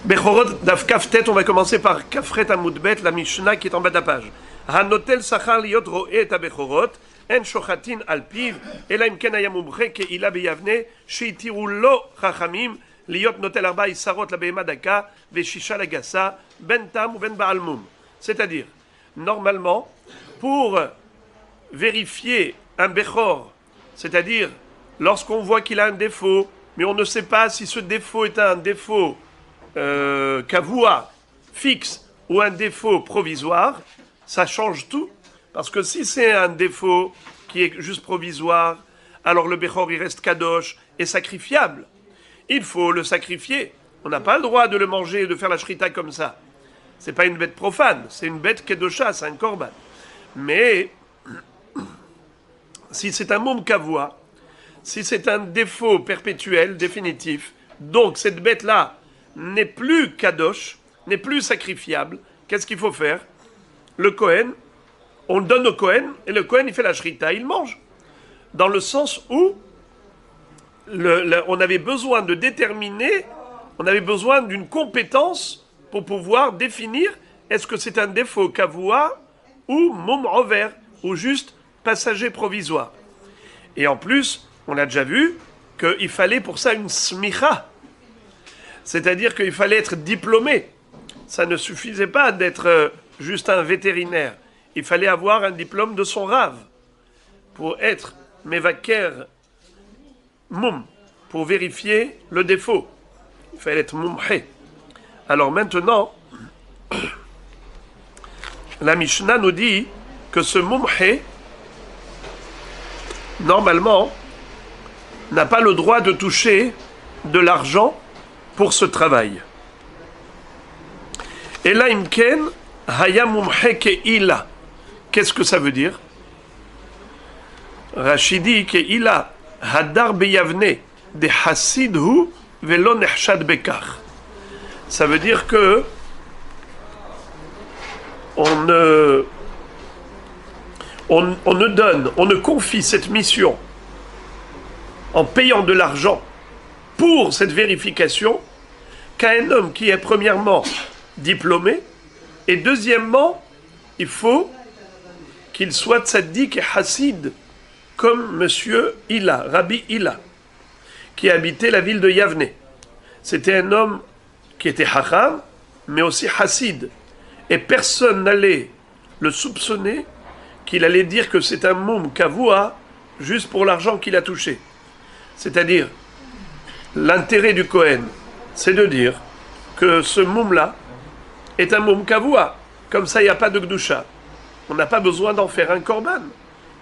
Bechorot daf kaftet, on va commencer par Kafret Amoudbet, la Mishnah qui est en bas de la page. Hanotel sachar liot roe et abechorot, en shochatin alpiv, ela imken ayamumche ke ila beyavne, sheitiru lo chachamim, liot notel arba isarot la behema daka, veshisha la gassa, ben tam ou ben baalmum. C'est-à-dire, normalement, pour vérifier un bechor, c'est-à-dire lorsqu'on voit qu'il a un défaut, mais on ne sait pas si ce défaut est un défaut kavua, fixe, ou un défaut provisoire, ça change tout. Parce que si c'est un défaut qui est juste provisoire, alors le bechor il reste kadosh et sacrifiable. Il faut le sacrifier. On n'a pas le droit de le manger et de faire la shrita comme ça. C'est pas une bête profane, c'est une bête kedosha, c'est un korban. Mais si c'est un moum kavua, si c'est un défaut perpétuel, définitif, donc cette bête-là n'est plus kadosh, n'est plus sacrifiable, qu'est-ce qu'il faut faire? Le Kohen, on le donne au Kohen, et le Kohen il fait la shrita, il mange. Dans le sens où on avait besoin de déterminer, on avait besoin d'une compétence pour pouvoir définir est-ce que c'est un défaut kavua ou moum over, ou juste passager provisoire. Et en plus, on a déjà vu qu'il fallait pour ça une smicha. C'est-à-dire qu'il fallait être diplômé. Ça ne suffisait pas d'être juste un vétérinaire. Il fallait avoir un diplôme de son rave pour être mevaker moum, pour vérifier le défaut. Il fallait être moumhe. Alors maintenant, la Mishnah nous dit que ce moumhe, normalement, n'a pas le droit de toucher de l'argent pour ce travail. Et là, imken, haya mumhe ke'ila. Qu'est-ce que ça veut dire? Rachidi ke'ila, hadar beyavne, de hasidhu, velo nechshad bekar. Ça veut dire que on ne donne, on ne confie cette mission en payant de l'argent pour cette vérification qu'à un homme qui est premièrement diplômé et deuxièmement, il faut qu'il soit tzaddik et hassid comme monsieur Hila, Rabbi Hila, qui habitait la ville de Yavne. C'était un homme qui était hacham, mais aussi hassid. Et personne n'allait le soupçonner qu'il allait dire que c'est un moum kavua juste pour l'argent qu'il a touché. C'est-à-dire, l'intérêt du Kohen, c'est de dire que ce moum-là est un moum kavua. Comme ça, il n'y a pas de gdusha. On n'a pas besoin d'en faire un korban.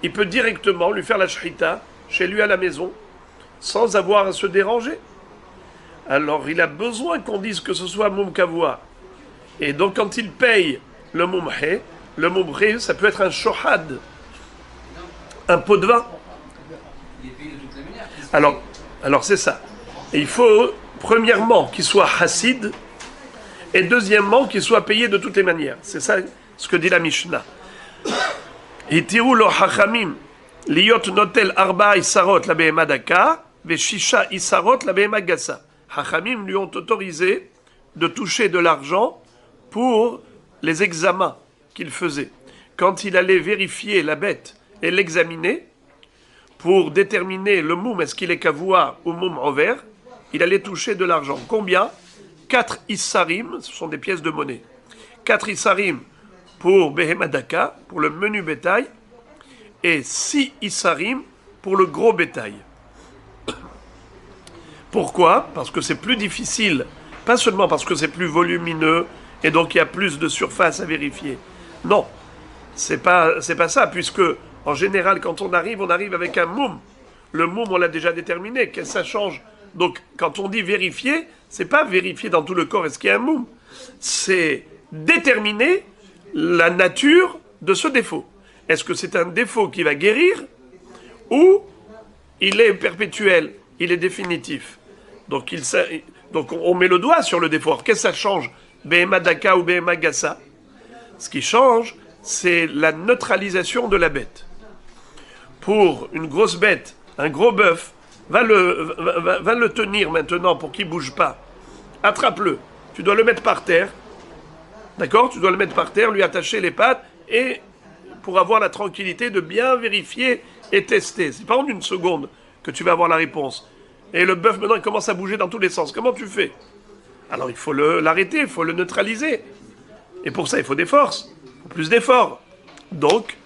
Il peut directement lui faire la shrita chez lui à la maison, sans avoir à se déranger. Alors, il a besoin qu'on dise que ce soit moum kavua. Et donc, quand il paye le moumhe, ça peut être un shohad, un pot de vin. Alors c'est ça. Et il faut, premièrement, qu'il soit hassid, et deuxièmement, qu'il soit payé de toutes les manières. C'est ça ce que dit la Mishnah. Hitiru lo hachamim, liot notel arba isarot la behema daka, veshisha isarot la behema gassa. Hachamim lui ont autorisé de toucher de l'argent pour les examens qu'il faisait. Quand il allait vérifier la bête et l'examiner, pour déterminer le moum, est-ce qu'il est kavua ou moum over, il allait toucher de l'argent. Combien? 4 issarim, ce sont des pièces de monnaie. 4 issarim pour behemadaka, pour le menu bétail, et 6 issarim pour le gros bétail. Pourquoi? Parce que c'est plus difficile, pas seulement parce que c'est plus volumineux, et donc il y a plus de surface à vérifier. Non, c'est pas ça, puisque en général, quand on arrive avec un moum. Le moum, on l'a déjà déterminé. Qu'est-ce que ça change? Donc, quand on dit vérifier, c'est pas vérifier dans tout le corps est-ce qu'il y a un moum. C'est déterminer la nature de ce défaut. Est-ce que c'est un défaut qui va guérir ou il est perpétuel, il est définitif? Donc, on met le doigt sur le défaut. Alors, qu'est-ce que ça change? Behema daka ou behema gassa? Ce qui change, c'est la neutralisation de la bête. Pour une grosse bête, un gros bœuf, va le tenir maintenant pour qu'il ne bouge pas. Attrape-le. tu dois le mettre par terre. D'accord? Tu dois le mettre par terre, lui attacher les pattes, et pour avoir la tranquillité de bien vérifier et tester. C'est pas en une seconde que tu vas avoir la réponse. Et le bœuf, maintenant, il commence à bouger dans tous les sens. Comment tu fais? Alors, il faut l'arrêter, il faut le neutraliser. Et pour ça, il faut des forces, plus d'efforts. Donc,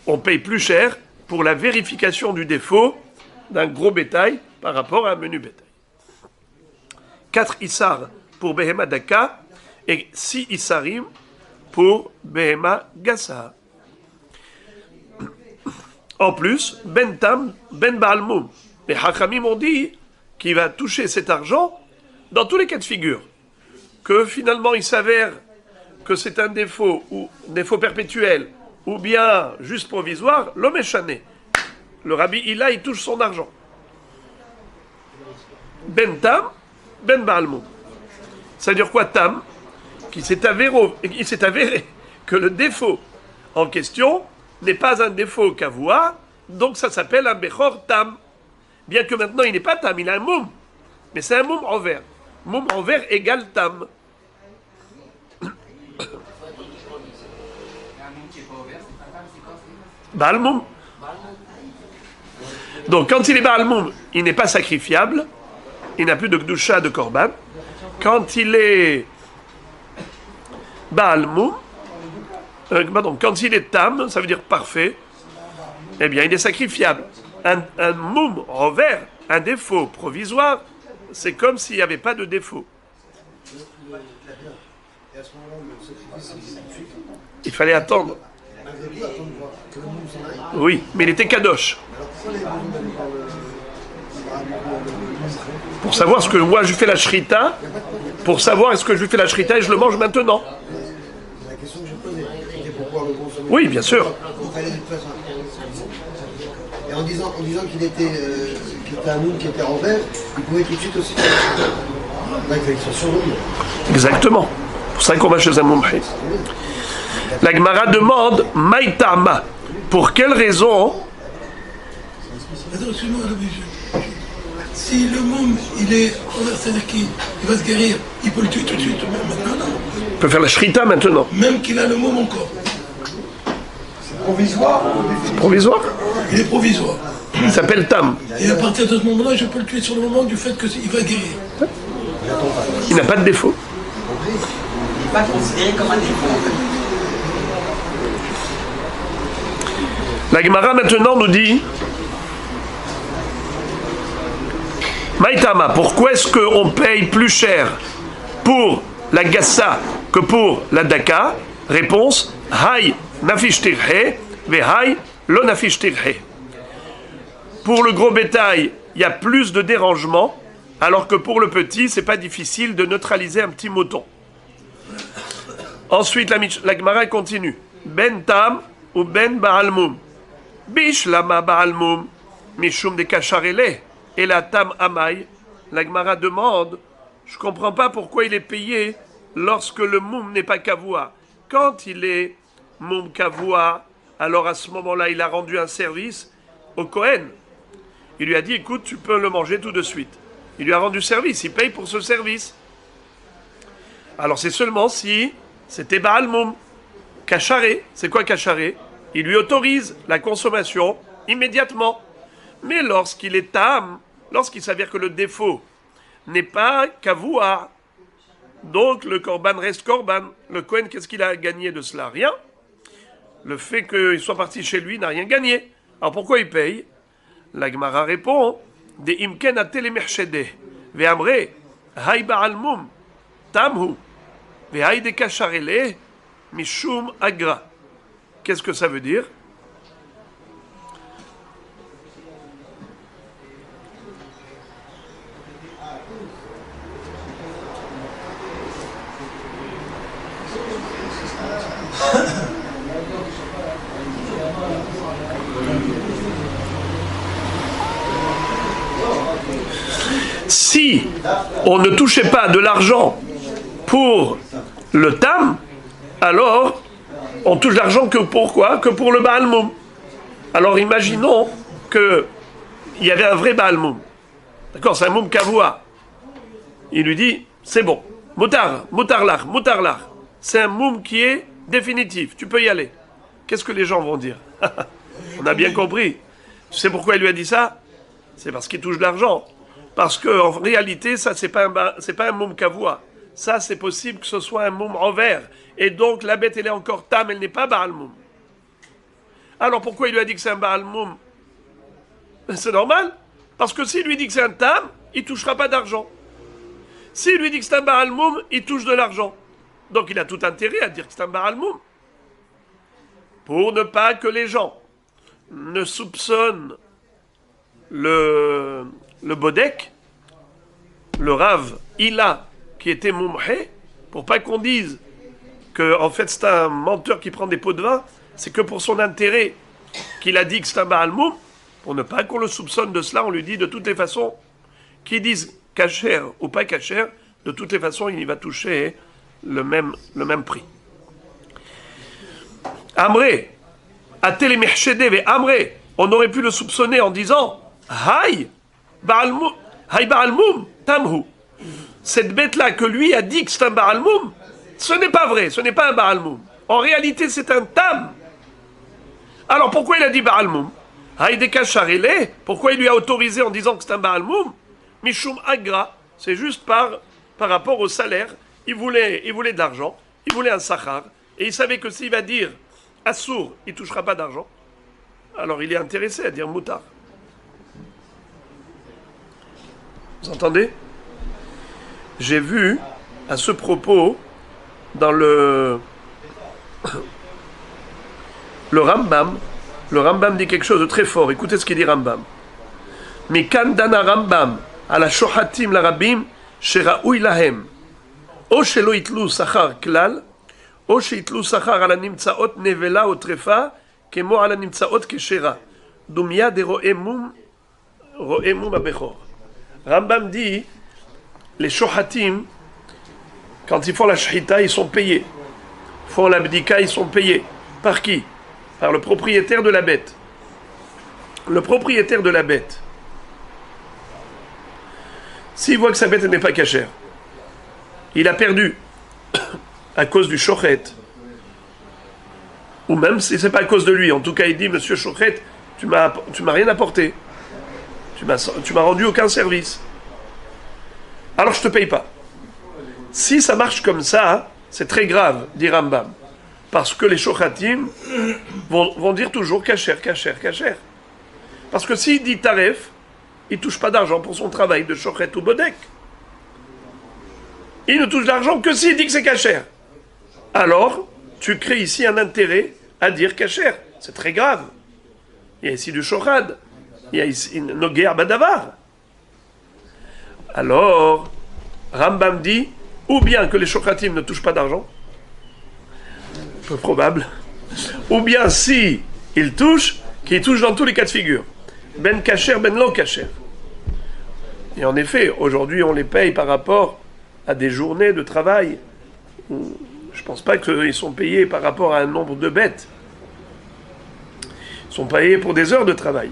on paye plus cher pour la vérification du défaut d'un gros bétail par rapport à un menu bétail. 4 issar pour Behema Daka et 6 issarim pour Behema Gassa. En plus, Ben Tam, Ben Baalmoum. Les Hachamim ont dit qu'il va toucher cet argent dans tous les cas de figure. Que finalement il s'avère que c'est un défaut, ou défaut perpétuel, ou bien juste provisoire, l'homme est chané. Le rabbi Ila, il touche son argent. Ben Tam, Ben Baalmoum. Ça veut dire quoi, Tam? Il s'est avéré que le défaut en question n'est pas un défaut kavua, donc ça s'appelle un Bechor Tam. Bien que maintenant il n'est pas Tam, il a un Moum. Mais c'est un Moum envers. Moum envers égale Tam. Baalmoum. Donc quand il est Baalmoum, il n'est pas sacrifiable, il n'a plus de Gdusha de Korban. Quand il est Baalmoum, quand il est Tam, ça veut dire parfait, eh bien il est sacrifiable. Un Moum envers, un défaut provisoire, c'est comme s'il n'y avait pas de défaut. Il fallait attendre. Oui, mais il était kadosh. Pour savoir ce que moi je fais la shrita, pour savoir est-ce que je lui fais la shrita et je le mange maintenant. La question que je posais, c'était pour pouvoir le consommer. Oui, bien sûr. Il fallait de toute façon. Et en disant qu'il était un moule qui était envers, il pouvait tout de suite aussi faire la sur l'homme. Exactement. C'est pour ça qu'on va chez un mumchi. La Gemara demande Maïtama. Pour quelle raison? Attends, excuse-moi, si le môme, il est envers Sadaki, il va se guérir, il peut le tuer tout de suite, maintenant, non. Il peut faire la shrita maintenant. Même qu'il a le môme encore. C'est provisoire. Provisoire? Il est provisoire. Il s'appelle Tam. Et à partir de ce moment-là, je peux le tuer sur le moment du fait qu'il va guérir. Il n'a pas de défaut. Il n'est pas considéré comme un défaut. La Gemara maintenant nous dit Maïtama, pourquoi est-ce qu'on paye plus cher pour la Gassa que pour la Daka? Réponse Hay nafish tirhe, ve hay lo nafish tirhe. Pour le gros bétail, il y a plus de dérangement, alors que pour le petit, c'est pas difficile de neutraliser un petit mouton. Ensuite, la Gemara continue. Ben Tam ou Ben Baalmoum. Bish lama Baalmoum. Mishum de Kacharele. Et la Tam Amay. La Gemara demande, je comprends pas pourquoi il est payé lorsque le Moum n'est pas Kavua. Quand il est Moum Kavua, alors à ce moment-là, il a rendu un service au Kohen. Il lui a dit, écoute, tu peux le manger tout de suite. Il lui a rendu service, il paye pour ce service. Alors c'est seulement si c'était Baal Moum. Kacharé, c'est quoi Kacharé? Il lui autorise la consommation immédiatement. Mais lorsqu'il est Tam, lorsqu'il s'avère que le défaut n'est pas Kavua, donc le Korban reste Korban. Le Kohen, qu'est-ce qu'il a gagné de cela? Rien. Le fait qu'il soit parti chez lui n'a rien gagné. Alors pourquoi il paye? La Gemara répond, de imken atele mershede, ve'amre, hay ba'al mum, tamhu, ve'hay de kacharele, mishum agra. Qu'est-ce que ça veut dire? Si on ne touchait pas de l'argent pour le tam, alors on touche l'argent que pour quoi? Que pour le Baal Moum. Alors imaginons qu'il y avait un vrai Baal Moum. D'accord, c'est un Moum Kavua. Il lui dit, c'est bon, Mutarlach. C'est un moum qui est définitif. Tu peux y aller. Qu'est-ce que les gens vont dire? On a bien compris. Tu sais pourquoi il lui a dit ça? C'est parce qu'il touche de l'argent. Parce qu'en réalité, ça, c'est pas un moum kavua. Ça, c'est possible que ce soit un moum envers. Et donc, la bête, elle est encore tam, elle n'est pas Baal moum. Alors, pourquoi il lui a dit que c'est un Baal moum? C'est normal. Parce que s'il lui dit que c'est un tam, il ne touchera pas d'argent. S'il lui dit que c'est un Baal moum, il touche de l'argent. Donc, il a tout intérêt à dire que c'est un Baal moum. Pour ne pas que les gens ne soupçonnent le Bodek, le Rav Ila, qui était Moumhe, pour pas qu'on dise que en fait c'est un menteur qui prend des pots de vin, c'est que pour son intérêt qu'il a dit que c'est un Baal Moum, pour ne pas qu'on le soupçonne de cela, on lui dit de toutes les façons, qu'ils disent kasher ou pas kasher, de toutes les façons il va toucher le même prix. Amré, Atel et Amré, on aurait pu le soupçonner en disant Hay Baal Moum, Tamhu. Cette bête-là que lui a dit que c'est un Baal Moum, ce n'est pas vrai, ce n'est pas un Baal Moum. En réalité, c'est un Tam. Alors pourquoi il a dit Baal Moum? Haïdeka Charele, pourquoi il lui a autorisé en disant que c'est un Baal Moum? Mishum Agra, c'est juste par rapport au salaire. Il voulait de l'argent, il voulait un Sachar, et il savait que s'il va dire Assour, il ne touchera pas d'argent. Alors il est intéressé à dire Moutar. Vous entendez? J'ai vu à ce propos dans le Rambam dit quelque chose de très fort. Écoutez ce qu'il dit Rambam. Mikan dana Rambam ala shohatim larabim sheraoui lahem o shelo itlu sachar klal o sheitlu sachar ala nimtsaot nevela o trefa kemo ala nimtsaot keshera dumya de roemum abechor. Rambam dit les shohatim, quand ils font la shhita, ils sont payés. Ils font l'abdika, ils sont payés. Par qui? Par le propriétaire de la bête. Le propriétaire de la bête, s'il voit que sa bête n'est pas cachère, il a perdu à cause du shochet, ou même si ce n'est pas à cause de lui, en tout cas il dit, monsieur shochet, tu m'as rien apporté, tu m'as rendu aucun service, alors je te paye pas. Si ça marche comme ça, c'est très grave, dit Rambam, parce que les shochatim vont dire toujours kacher. Parce que s'il dit taref, il ne touche pas d'argent pour son travail de shochet ou bodek. Il ne touche d'argent que s'il dit que c'est kacher. Alors, tu crées ici un intérêt à dire kacher. C'est très grave. Il y a ici du shochad. Il y a ici noguer badavar. Alors, Rambam dit, ou bien que les shochatim ne touchent pas d'argent, peu probable, ou bien si ils touchent, qu'ils touchent dans tous les cas de figure. Ben kacher, ben lo kacher. Et en effet, aujourd'hui, on les paye par rapport à des journées de travail. Je ne pense pas qu'ils sont payés par rapport à un nombre de bêtes. Ils sont payés pour des heures de travail.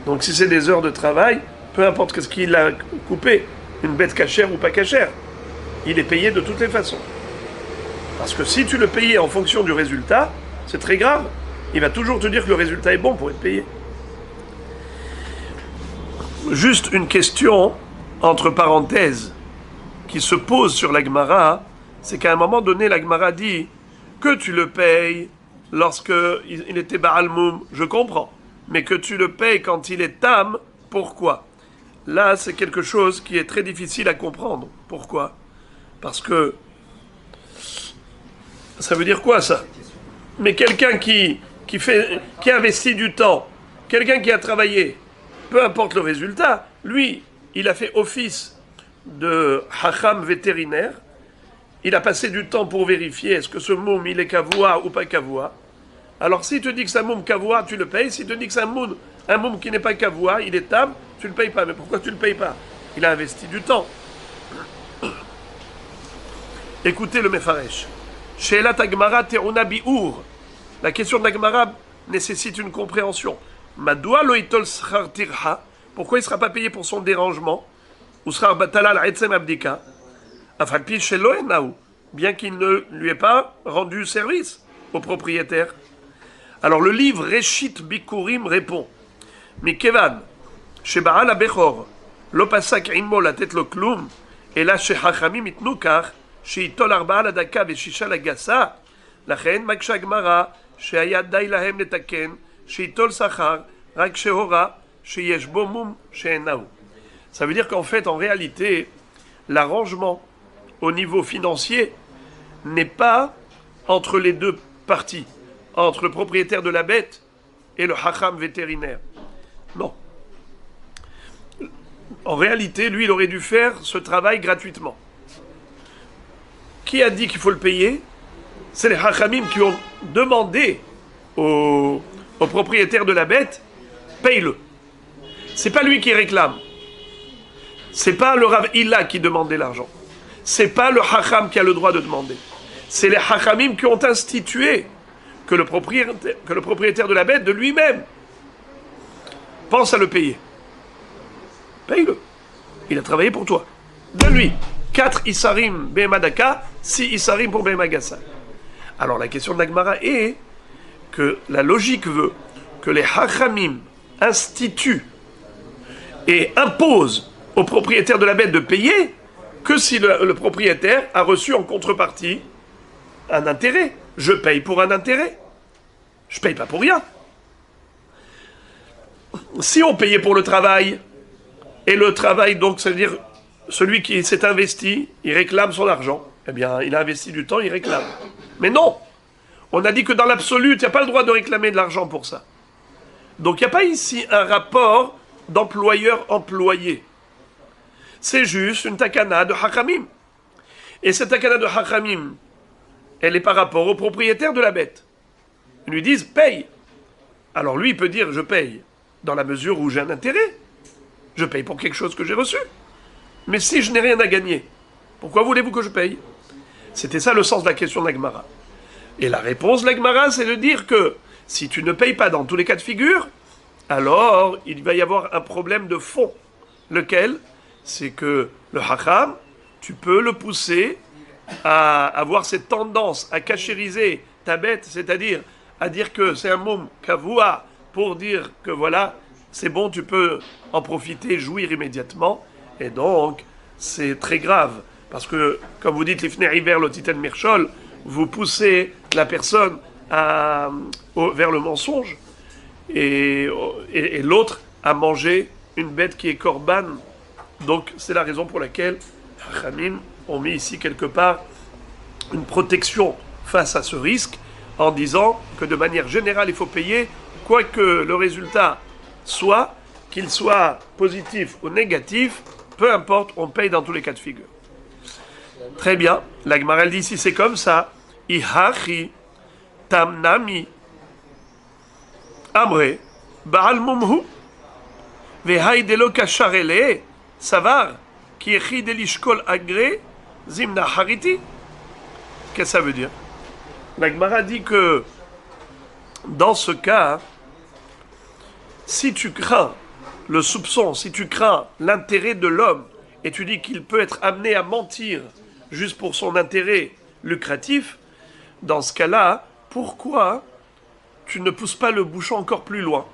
Donc si c'est des heures de travail, peu importe ce qu'il a coupé, une bête cachère ou pas cachère, il est payé de toutes les façons. Parce que si tu le payais en fonction du résultat, c'est très grave. Il va toujours te dire que le résultat est bon pour être payé. Juste une question, entre parenthèses, qui se pose sur la Gemara, c'est qu'à un moment donné, la Gemara dit que tu le payes lorsqu'il était Baal Moum, je comprends, mais que tu le payes quand il est Tam, pourquoi? Là, c'est quelque chose qui est très difficile à comprendre. Pourquoi? Parce que ça veut dire quoi, ça? Mais quelqu'un qui a investi du temps, quelqu'un qui a travaillé, peu importe le résultat, lui, il a fait office de hacham vétérinaire, il a passé du temps pour vérifier est-ce que ce moum, il est kavoua ou pas kavoua. Alors, s'il te dit que c'est un moum kavoua, tu le payes. S'il te dit que c'est un moum qui n'est pas kavoua, il est tam, tu ne le payes pas. Mais pourquoi tu ne le payes pas? Il a investi du temps. Écoutez le Mefaresh. Sheelat Agmara Te'una Bi'ur. La question de la Gemara nécessite une compréhension. Madoua loitol schar tirha. Pourquoi il ne sera pas payé pour son dérangement? Ou schar batala al etzem abdika. Afalpi shelo enahu, bien qu'il ne lui ait pas rendu service au propriétaire. Alors le livre Reshit Bikurim répond, Mikevan, Shebaal Abechor, Lopasak Imo la tête le klum, et là chez Hachamim itnukar, chez Itol Arbaal Adaka Veshisha Lagasa, Lachen Maksha Gmara, chez Ayad Dailahem Letaken, chez Itol Sachar, Rak Shehora, chez Yeshbo Mum, chez Enahu. Ça veut dire qu'en fait, en réalité, l'arrangement au niveau financier n'est pas entre les deux parties, entre le propriétaire de la bête et le hacham vétérinaire. Non. En réalité, lui, il aurait dû faire ce travail gratuitement. Qui a dit qu'il faut le payer? C'est les hachamim qui ont demandé au propriétaire de la bête, paye-le. C'est pas lui qui réclame. C'est pas le Rav Hilla qui demandait l'argent. C'est pas le hacham qui a le droit de demander. C'est les hachamim qui ont institué que le propriétaire de la bête, de lui-même, pense à le payer. Paye-le. Il a travaillé pour toi. Donne-lui 4 Issarim Behemadaka, 6 Issarim pour Behemagasa. Alors la question de l'Agmara est que la logique veut que les hachamim instituent et imposent au propriétaire de la bête de payer que si le propriétaire a reçu en contrepartie un intérêt. Je paye pour un intérêt. Je paye pas pour rien. Si on payait pour le travail, et le travail, donc, c'est-à-dire celui qui s'est investi, il réclame son argent, eh bien, il a investi du temps, il réclame. Mais non! On a dit que dans l'absolu, tu n'as pas le droit de réclamer de l'argent pour ça. Donc, il n'y a pas ici un rapport d'employeur-employé. C'est juste une takana de hachamim. Et cette takana de hachamim, elle est par rapport au propriétaire de la bête. Ils lui disent, paye. Alors lui, il peut dire, je paye, dans la mesure où j'ai un intérêt. Je paye pour quelque chose que j'ai reçu. Mais si je n'ai rien à gagner, pourquoi voulez-vous que je paye? C'était ça le sens de la question de l'Agmara. Et la réponse de l'Agmara, c'est de dire que si tu ne payes pas dans tous les cas de figure, alors il va y avoir un problème de fond. Lequel? C'est que le hacham, tu peux le pousser à avoir cette tendance à cachériser ta bête, c'est-à-dire à dire que c'est un moum kavua pour dire que voilà, c'est bon, tu peux en profiter, jouir immédiatement. Et donc, c'est très grave. Parce que, comme vous dites, l'ifner hiver, l'otiten mirchol, vous poussez la personne vers le mensonge et l'autre à manger une bête qui est korban. Donc, c'est la raison pour laquelle Hachamim ont mis ici quelque part une protection face à ce risque en disant que de manière générale, il faut payer, quoi que le résultat soit, qu'il soit positif ou négatif, peu importe, on paye dans tous les cas de figure. Très bien, la Gemara dit ici c'est comme ça. Ihachi tamnami amre baal mumhu vehaidelo kasharele savar ki echi delishkol agre zimna hariti. Qu'est-ce que ça veut dire? La Gemara dit que dans ce cas, si tu crains le soupçon, si tu crains l'intérêt de l'homme et tu dis qu'il peut être amené à mentir juste pour son intérêt lucratif, dans ce cas-là, pourquoi tu ne pousses pas le bouchon encore plus loin?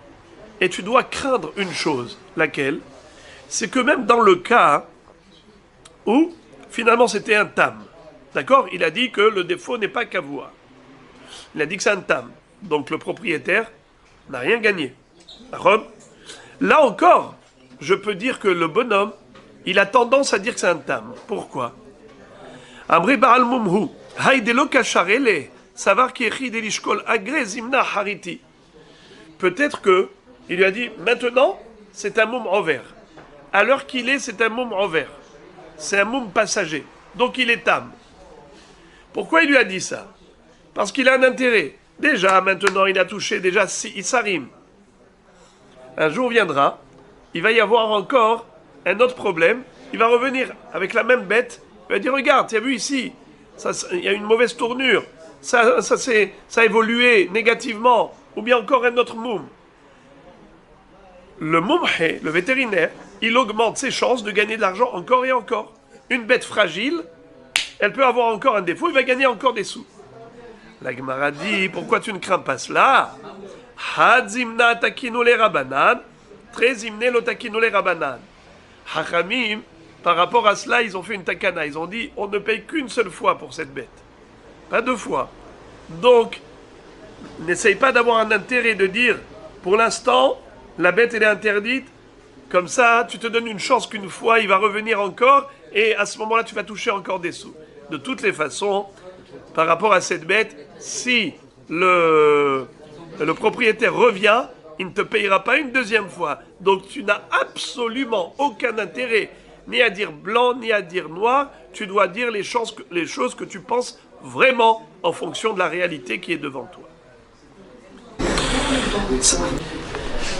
Et tu dois craindre une chose, laquelle? C'est que même dans le cas où finalement c'était un tam, d'accord? Il a dit que le défaut n'est pas kavua. Il a dit que c'est un tam. Donc le propriétaire n'a rien gagné. D'accord? Là encore, je peux dire que le bonhomme, il a tendance à dire que c'est un tam. Pourquoi? Amri Baal Mumhu, Haidelo Kasharele, Savar Kiechi Delishkol Agre Zimna Hariti. Peut-être que il lui a dit maintenant, c'est un moum envers. À l'heure qu'il est, c'est un moum envers. C'est un moum passager. Donc il est tam. Pourquoi il lui a dit ça? Parce qu'il a un intérêt. Déjà, maintenant, il a touché déjà 6 Issarim. Un jour viendra, il va y avoir encore un autre problème. Il va revenir avec la même bête. Il va dire, regarde, tu as vu ici, il y a une mauvaise tournure. Ça a évolué négativement. Ou bien encore un autre moum. Le moumhe, le vétérinaire, il augmente ses chances de gagner de l'argent encore et encore. Une bête fragile, elle peut avoir encore un défaut, il va gagner encore des sous. La Gemara dit, pourquoi tu ne crains pas cela? Hadzimna takinu le rabanan, trezimne lo takinu le rabanan. Hachamim, par rapport à cela, ils ont fait une takana. Ils ont dit, on ne paye qu'une seule fois pour cette bête. Pas deux fois. Donc, n'essaye pas d'avoir un intérêt de dire, pour l'instant, la bête elle est interdite. Comme ça, tu te donnes une chance qu'une fois, il va revenir encore. Et à ce moment-là, tu vas toucher encore des sous. De toutes les façons, par rapport à cette bête, si le propriétaire revient, il ne te payera pas une deuxième fois. Donc tu n'as absolument aucun intérêt, ni à dire blanc, ni à dire noir. Tu dois dire les choses que tu penses vraiment en fonction de la réalité qui est devant toi.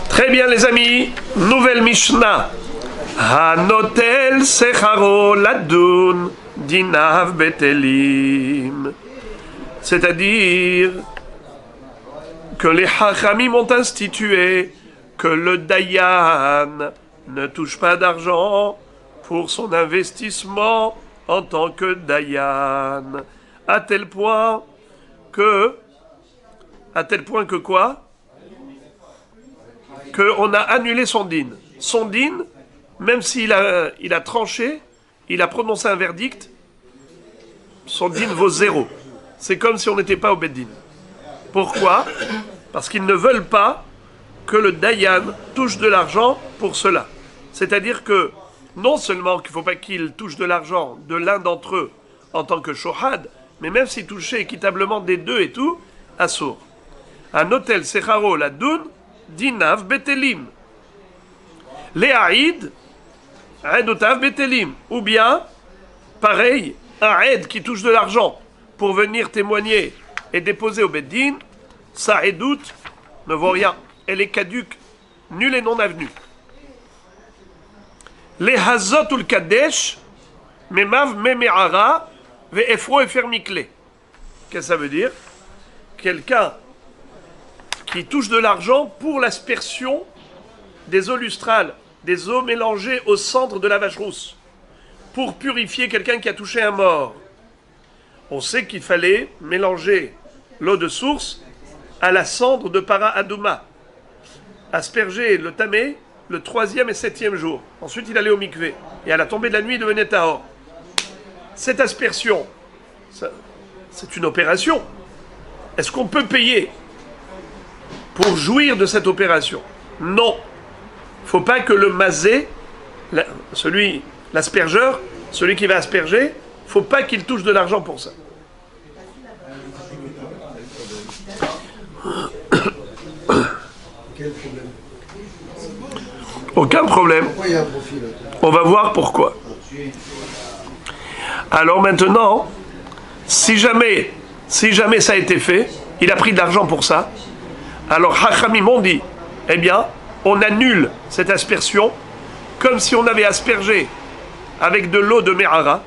Très bien les amis, nouvelle Mishnah. Hanotel secharo ladun dinav betelim. C'est-à-dire que les Hachamim ont institué que le Dayan ne touche pas d'argent pour son investissement en tant que Dayan. À tel point que quoi? Qu'on a annulé son din. Son din, même s'il a tranché, il a prononcé un verdict, son din vaut 0. C'est comme si on n'était pas au Beddin. Pourquoi? Parce qu'ils ne veulent pas que le Dayan touche de l'argent pour cela. C'est-à-dire que, non seulement qu'il ne faut pas qu'il touche de l'argent de l'un d'entre eux en tant que shohad, mais même s'il touchait équitablement des deux et tout, assour. Un hôtel Secharo la Doun, Dinav Betelim. Les Haïd, Aedotav Betelim. Ou bien, pareil, un aide qui touche de l'argent pour venir témoigner et déposer au Beddin, sa doute ne vaut rien. Elle est caduque, nulle et non avenue. Les Hazot ou le Kadesh, Memav Meme'ara, Ve'efro et Fermikle. Qu'est-ce que ça veut dire? Quelqu'un qui touche de l'argent pour l'aspersion des eaux lustrales, des eaux mélangées au centre de la vache rousse, pour purifier quelqu'un qui a touché un mort. On sait qu'il fallait mélanger l'eau de source à la cendre de para adouma, asperger le tamé le 3e et 7e jour. Ensuite, il allait au mikvé. Et à la tombée de la nuit, il devenait tahor. Cette aspersion, c'est une opération. Est-ce qu'on peut payer pour jouir de cette opération? Non. Il ne faut pas que le mazé, l'aspergeur, celui qui va asperger, il ne faut pas qu'il touche de l'argent pour ça. Quel problème? Aucun problème. Pourquoi il y a un profil? On va voir pourquoi. Alors maintenant, si jamais ça a été fait, il a pris de l'argent pour ça, alors Hachamim ont dit, eh bien, on annule cette aspersion comme si on avait aspergé avec de l'eau de Merara,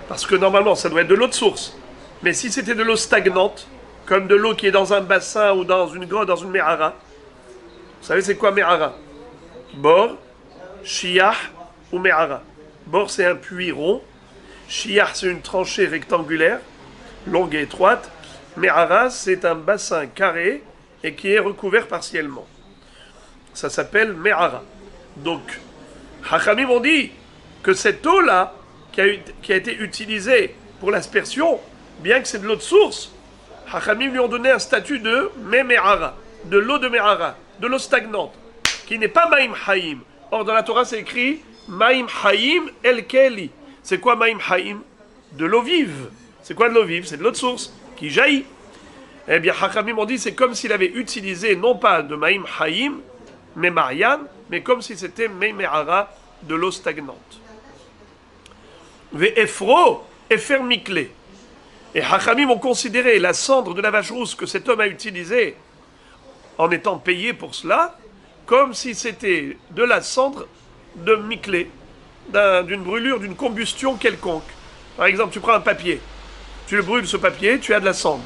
parce que normalement ça doit être de l'eau de source. Mais si c'était de l'eau stagnante, comme de l'eau qui est dans un bassin ou dans une grotte, dans une Merara, vous savez c'est quoi Merara? Bor, Shiach ou Merara. Bor c'est un puits rond, Shiach c'est une tranchée rectangulaire, longue et étroite, Merara c'est un bassin carré et qui est recouvert partiellement. Ça s'appelle Merara. Donc, Hachamim ont dit que cette eau-là, qui a été utilisée pour l'aspersion, bien que c'est de l'eau de source, Hachamim lui ont donné un statut de Merara, de l'eau de Merara, de l'eau stagnante, qui n'est pas Maïm Haïm. Or, dans la Torah, c'est écrit Maïm Haïm El Keli. C'est quoi Maïm Haïm? De l'eau vive. C'est quoi de l'eau vive? C'est de l'eau de source qui jaillit. Eh bien, Hachamim ont dit c'est comme s'il avait utilisé non pas de Maïm Haïm, mais Marianne, mais comme si c'était Meimehara, de l'eau stagnante. Ve'efro, efer mikle. Et Hachamim ont considéré la cendre de la vache rousse que cet homme a utilisée en étant payé pour cela, comme si c'était de la cendre de mikle, d'une brûlure, d'une combustion quelconque. Par exemple, tu prends un papier, tu le brûles ce papier, tu as de la cendre.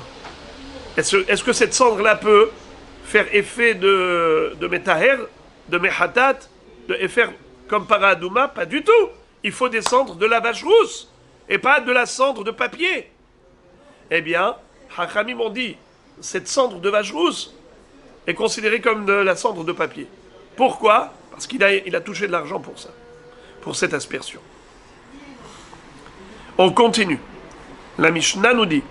Est-ce que cette cendre-là peut faire effet de Metaher, de Mehatat, de Efer comme Paradouma? Pas du tout. Il faut descendre de la vache rousse. et pas de la cendre de papier. Eh bien, Hachamim m'ont dit, cette cendre de vache rousse est considérée comme de la cendre de papier. Pourquoi? Parce qu'il a touché de l'argent pour ça, pour cette aspersion. On continue. La Mishnah nous dit,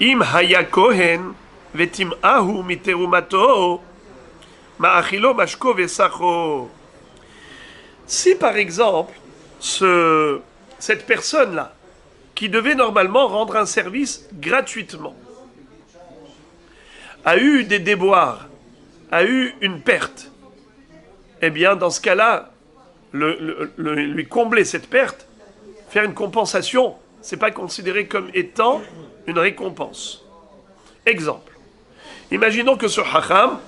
Im haya kohen vetim ahu miterumato ma'achilo mashko vesacho. Si par exemple, cette personne-là, qui devait normalement rendre un service gratuitement, a eu des déboires, a eu une perte, eh bien, dans ce cas-là, lui combler cette perte, faire une compensation, c'est pas considéré comme étant une récompense. Exemple. Imaginons que ce Hacham,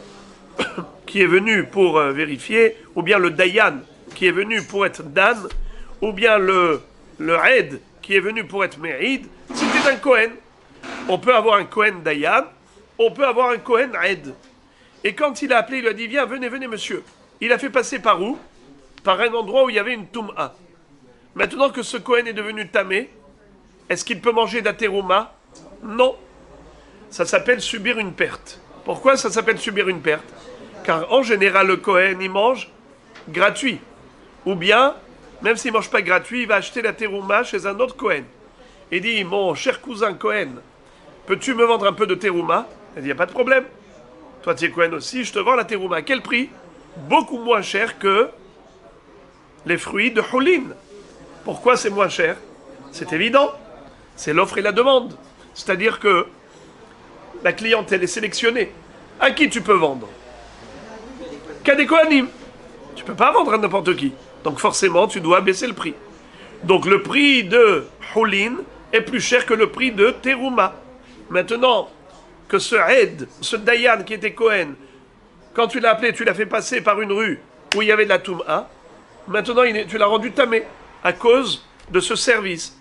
qui est venu pour vérifier, ou bien le Dayan, qui est venu pour être Dan, ou bien le Aed, qui est venu pour être Me'id, c'était un Kohen. On peut avoir un Kohen Dayan, on peut avoir un Kohen Aed. Et quand il a appelé, il lui a dit, viens, venez, monsieur. Il a fait passer par où? Par un endroit où il y avait une Toum'a. Maintenant que ce Kohen est devenu Tamé, est-ce qu'il peut manger d'Aterouma? Non. Ça s'appelle subir une perte. Pourquoi ça s'appelle subir une perte? Car en général, le Kohen, il mange gratuit. Ou bien, même s'il ne mange pas gratuit, il va acheter la terouma chez un autre Kohen. Il dit, mon cher cousin Kohen, peux-tu me vendre un peu de terouma? Il dit, il n'y a pas de problème. Toi, tu es Kohen aussi, je te vends la terouma. À quel prix? Beaucoup moins cher que les fruits de Houlin. Pourquoi c'est moins cher? C'est évident. C'est l'offre et la demande. C'est-à-dire que la clientèle est sélectionnée. À qui tu peux vendre? Qu'à des Kohanim. Tu ne peux pas vendre à n'importe qui. Donc forcément, tu dois baisser le prix. Donc le prix de Houlin est plus cher que le prix de Terouma. Maintenant que ce Aed, ce Dayan qui était Kohen, quand tu l'as appelé, tu l'as fait passer par une rue où il y avait de la Toum'a, maintenant tu l'as rendu tamé à cause de ce service.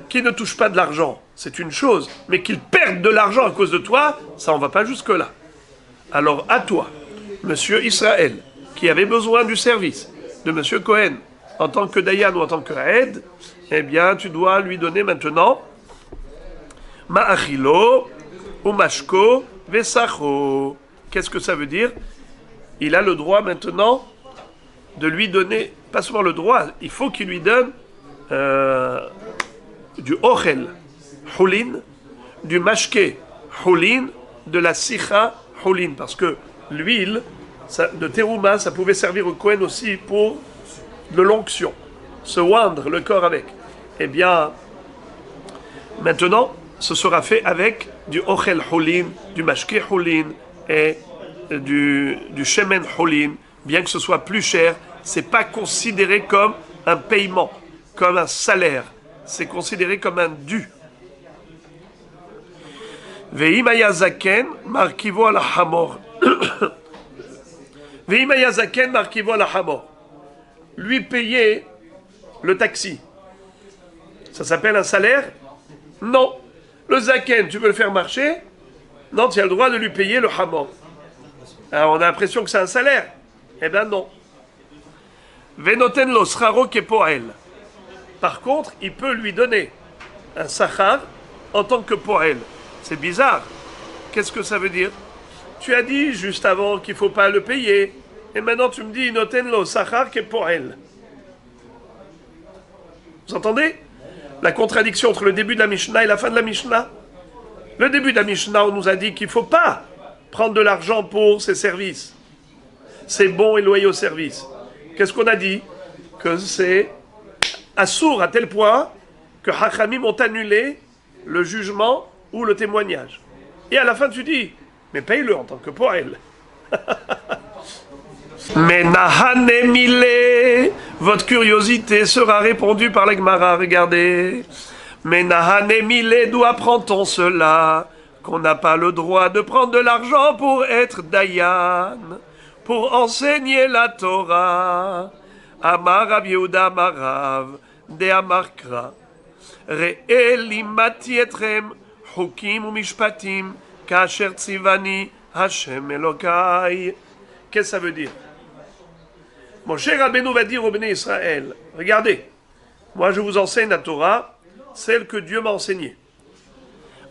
Qui ne touche pas de l'argent, c'est une chose, mais qu'il perde de l'argent à cause de toi, ça on va pas jusque-là. Alors à toi, monsieur Israël, qui avait besoin du service de monsieur Cohen, en tant que Dayan ou en tant que Aed, eh bien tu dois lui donner maintenant Ma'achilo ou Mashko Vesacho. Qu'est-ce que ça veut dire? Il a le droit maintenant de lui donner, pas seulement le droit, il faut qu'il lui donne du Ochel Houlin, du Mashke Houlin, de la Sicha Houlin, parce que l'huile de Terouma, ça pouvait servir au Kohen aussi pour de l'onction, se oindre le corps avec. Eh bien, maintenant, ce sera fait avec du Ochel Houlin, du Mashke Houlin et du Shemen Houlin, bien que ce soit plus cher, c'est pas considéré comme un paiement, comme un salaire. C'est considéré comme un dû. Ve'imaya zaken markivo al hamor. Ve'imaya zaken markivo al hamor. Lui payer le taxi. Ça s'appelle un salaire? Non. Le zaken, tu veux le faire marcher? Non, tu as le droit de lui payer le hamor. Alors on a l'impression que c'est un salaire. Eh bien non. Ve'noten lo sraro kepoel. Par contre, il peut lui donner un sachar en tant que poël. C'est bizarre. Qu'est-ce que ça veut dire? Tu as dit juste avant qu'il ne faut pas le payer. Et maintenant tu me dis, notenlo sachar que poël. Vous entendez? La contradiction entre le début de la Mishnah et la fin de la Mishnah. Le début de la Mishnah, on nous a dit qu'il ne faut pas prendre de l'argent pour ses services. C'est bons et loyaux services. Qu'est-ce qu'on a dit? Que c'est assourd à tel point que Hachamim ont annulé le jugement ou le témoignage. Et à la fin, tu dis, mais paye-le en tant que poël. Mais Nahane Mile, votre curiosité sera répondue par la Gemara, regardez. Mais Nahane Mile, d'où apprend-on cela? Qu'on n'a pas le droit de prendre de l'argent pour être Dayan, pour enseigner la Torah. Amar Rav Yehuda Amar Rav de Amar Kra Re'e limati etrem chukim umishpatim kasher tzivani Hashem Elokai. Qu'est-ce que ça veut dire? Mon cher Rabbeinu va dire au Béné Israël, regardez, moi je vous enseigne la Torah celle que Dieu m'a enseignée.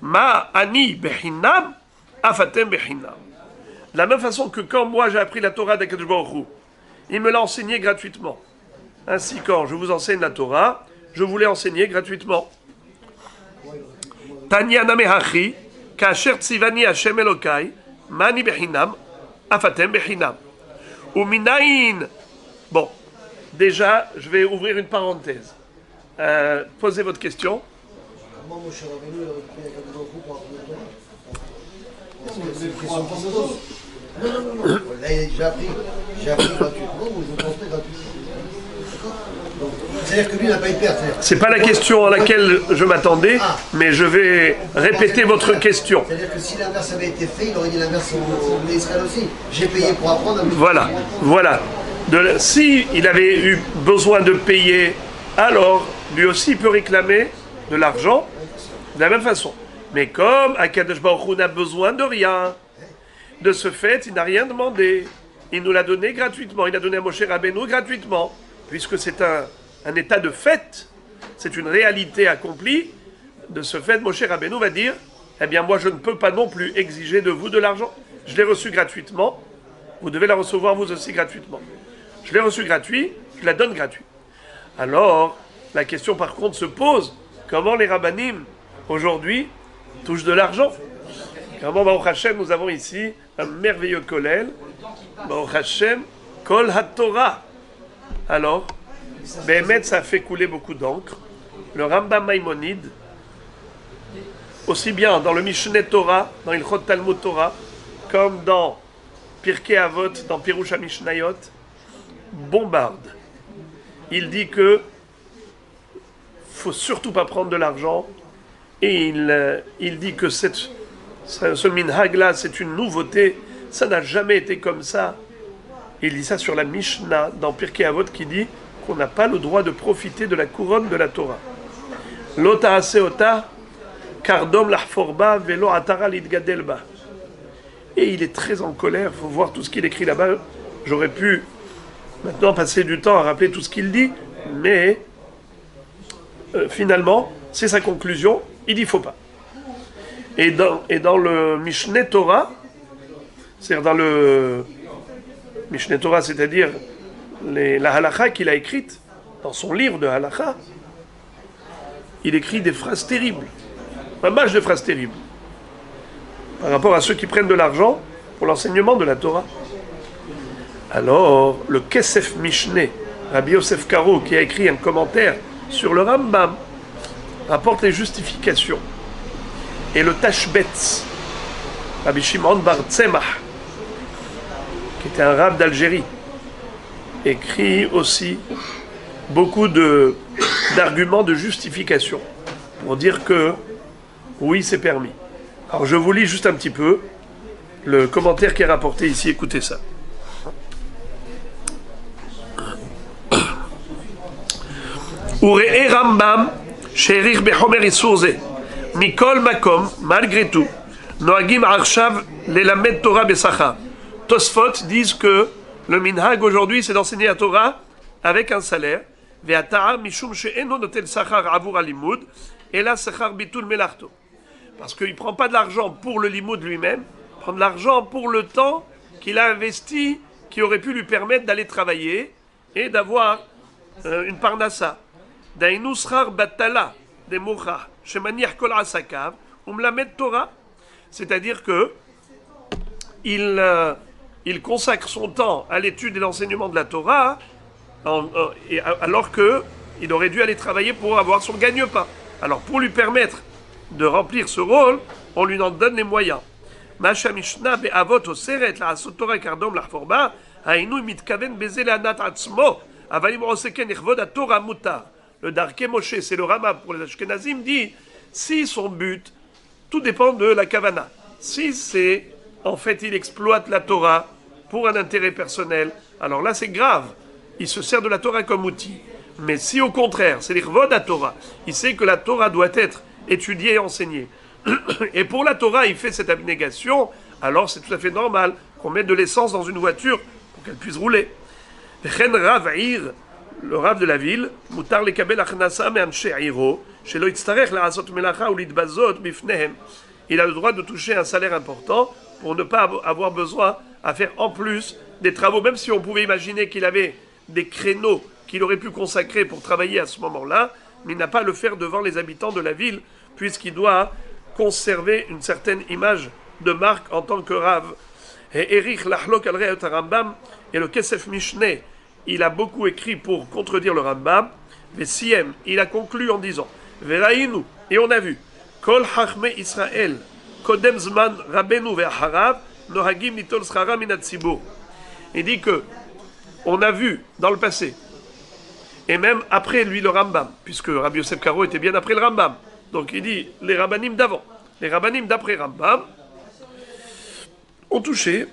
Ma ani bechinam, afatem bechinam. De la même façon que quand moi j'ai appris la Torah d'Akadosh Baruch Hu, il me l'a enseignée gratuitement. Ainsi, quand je vous enseigne la Torah, je vous l'ai enseignée gratuitement. Tanya namehachi, kasher tzivani Hashem Elokai, mani bechinam, afatem bechinam. Uminayin. Bon, déjà, je vais ouvrir une parenthèse. Posez votre question. Comment Moshe Rabbeinu a repris la Kadosh Baruch Hu pour apprendre la Torah? Est-ce que c'est une question fondamentale? Non. Là, j'ai appris gratuitement ou je transmets gratuitement. D'accord. C'est-à-dire que lui n'a pas eu de perte. C'est pas la question à laquelle je m'attendais, mais je vais répéter votre question. C'est-à-dire que si l'inverse avait été fait, il aurait dit l'inverse en Israël aussi. J'ai payé pour apprendre. Voilà. Si il avait eu besoin de payer, alors lui aussi il peut réclamer de l'argent de la même façon. Mais comme Akadosh Baruch Hu n'a besoin de rien, de ce fait, il n'a rien demandé. Il nous l'a donné gratuitement. Il a donné à Moshe Rabbeinu gratuitement, puisque c'est un état de fait, c'est une réalité accomplie. De ce fait, Moshe Rabbeinu va dire, eh bien moi je ne peux pas non plus exiger de vous de l'argent. Je l'ai reçu gratuitement, vous devez la recevoir vous aussi gratuitement. Je l'ai reçu gratuit, je la donne gratuit. Alors, la question par contre se pose, comment les rabbanim aujourd'hui touchent de l'argent? Comment, Baruch Hashem, nous avons ici un merveilleux kollel, Baruch Hashem, Kol HaTorah. Alors, Béhémet, ça a fait couler beaucoup d'encre. Le Rambam Maïmonide, aussi bien dans le Mishneh Torah, dans Ilchot Talmud Torah, comme dans Pirkei Avot, dans Pirush HaMishnayot, bombarde. Il dit que faut surtout pas prendre de l'argent, et il dit que ce minhag-là, c'est une nouveauté, ça n'a jamais été comme ça. Il dit ça sur la Mishnah, dans Pirkei Avot, qui dit qu'on n'a pas le droit de profiter de la couronne de la Torah. Lo ta'aseh ota, kardom lahforba, velo atara lidgadelba. Et il est très en colère, il faut voir tout ce qu'il écrit là-bas. J'aurais pu maintenant passer du temps à rappeler tout ce qu'il dit, mais finalement, c'est sa conclusion, il dit faut pas. Et dans le Mishneh Torah, c'est-à-dire dans le Mishneh Torah, c'est-à-dire la halakha qu'il a écrite, dans son livre de halakha, il écrit des phrases terribles, un match de phrases terribles, par rapport à ceux qui prennent de l'argent pour l'enseignement de la Torah. Alors, le Kesef Mishneh, Rabbi Yosef Karo, qui a écrit un commentaire sur le Rambam, rapporte les justifications. Et le Tashbetz, Rabbi Shimon Bar Tzemach, qui était un rabbin d'Algérie, écrit aussi beaucoup d'arguments de justification pour dire que oui, c'est permis. Alors je vous lis juste un petit peu le commentaire qui est rapporté ici, écoutez ça. Ure'e Rambam, Sherich Bechomer Isurze, Mikol Makom, malgré tout, Noagim Arshav, Lelamed Torah Besachar. Tosfot disent que le minhag aujourd'hui, c'est d'enseigner la Torah avec un salaire. Ve'ata'ar mishum she'eno notel sachar avur alimud, et la sachar bitul melachto. Parce qu'il ne prend pas de l'argent pour le limoud lui-même, il prend de l'argent pour le temps qu'il a investi, qui aurait pu lui permettre d'aller travailler et d'avoir une parnassa. Dainu schar batala de mocha, shemaniach kol asakav, umlamed Torah. C'est-à-dire que il consacre son temps à l'étude et l'enseignement de la Torah, alors qu'il aurait dû aller travailler pour avoir son gagne-pain. Alors pour lui permettre de remplir ce rôle, on lui en donne les moyens. Le Darkei Moshe, c'est le Rama pour les Ashkenazim, dit si son but, tout dépend de la Kavana. Si c'est, en fait, il exploite la Torah pour un intérêt personnel, alors là c'est grave. Il se sert de la Torah comme outil. Mais si au contraire, c'est l'Irvod à Torah, il sait que la Torah doit être étudiée et enseignée, et pour la Torah il fait cette abnégation, alors c'est tout à fait normal qu'on mette de l'essence dans une voiture pour qu'elle puisse rouler. le Rav de la ville, Mutar lekabel achnasa me'anshe iro, shelo yitztarech la'asot melacha ou litbazot bifnehem. Il a le droit de toucher un salaire important pour ne pas avoir besoin à faire en plus des travaux, même si on pouvait imaginer qu'il avait des créneaux qu'il aurait pu consacrer pour travailler à ce moment-là, mais il n'a pas à le faire devant les habitants de la ville, puisqu'il doit conserver une certaine image de marque en tant que Rav. Et Erich Lachlok al Re'et Rambam et le Kesef Mishneh, il a beaucoup écrit pour contredire le Rambam. Vesiem, il a conclu en disant Veraïnu, et on a vu Kol Chachme Israël, Kodem Zman Rabenu Ve'acharav, Nohagim Nitol Schara Min HaTzibur. Il dit que on a vu dans le passé, et même après lui le Rambam, puisque Rabbi Yosef Karo était bien après le Rambam. Donc il dit les Rabbanim d'avant, les Rabbanim d'après Rambam ont touché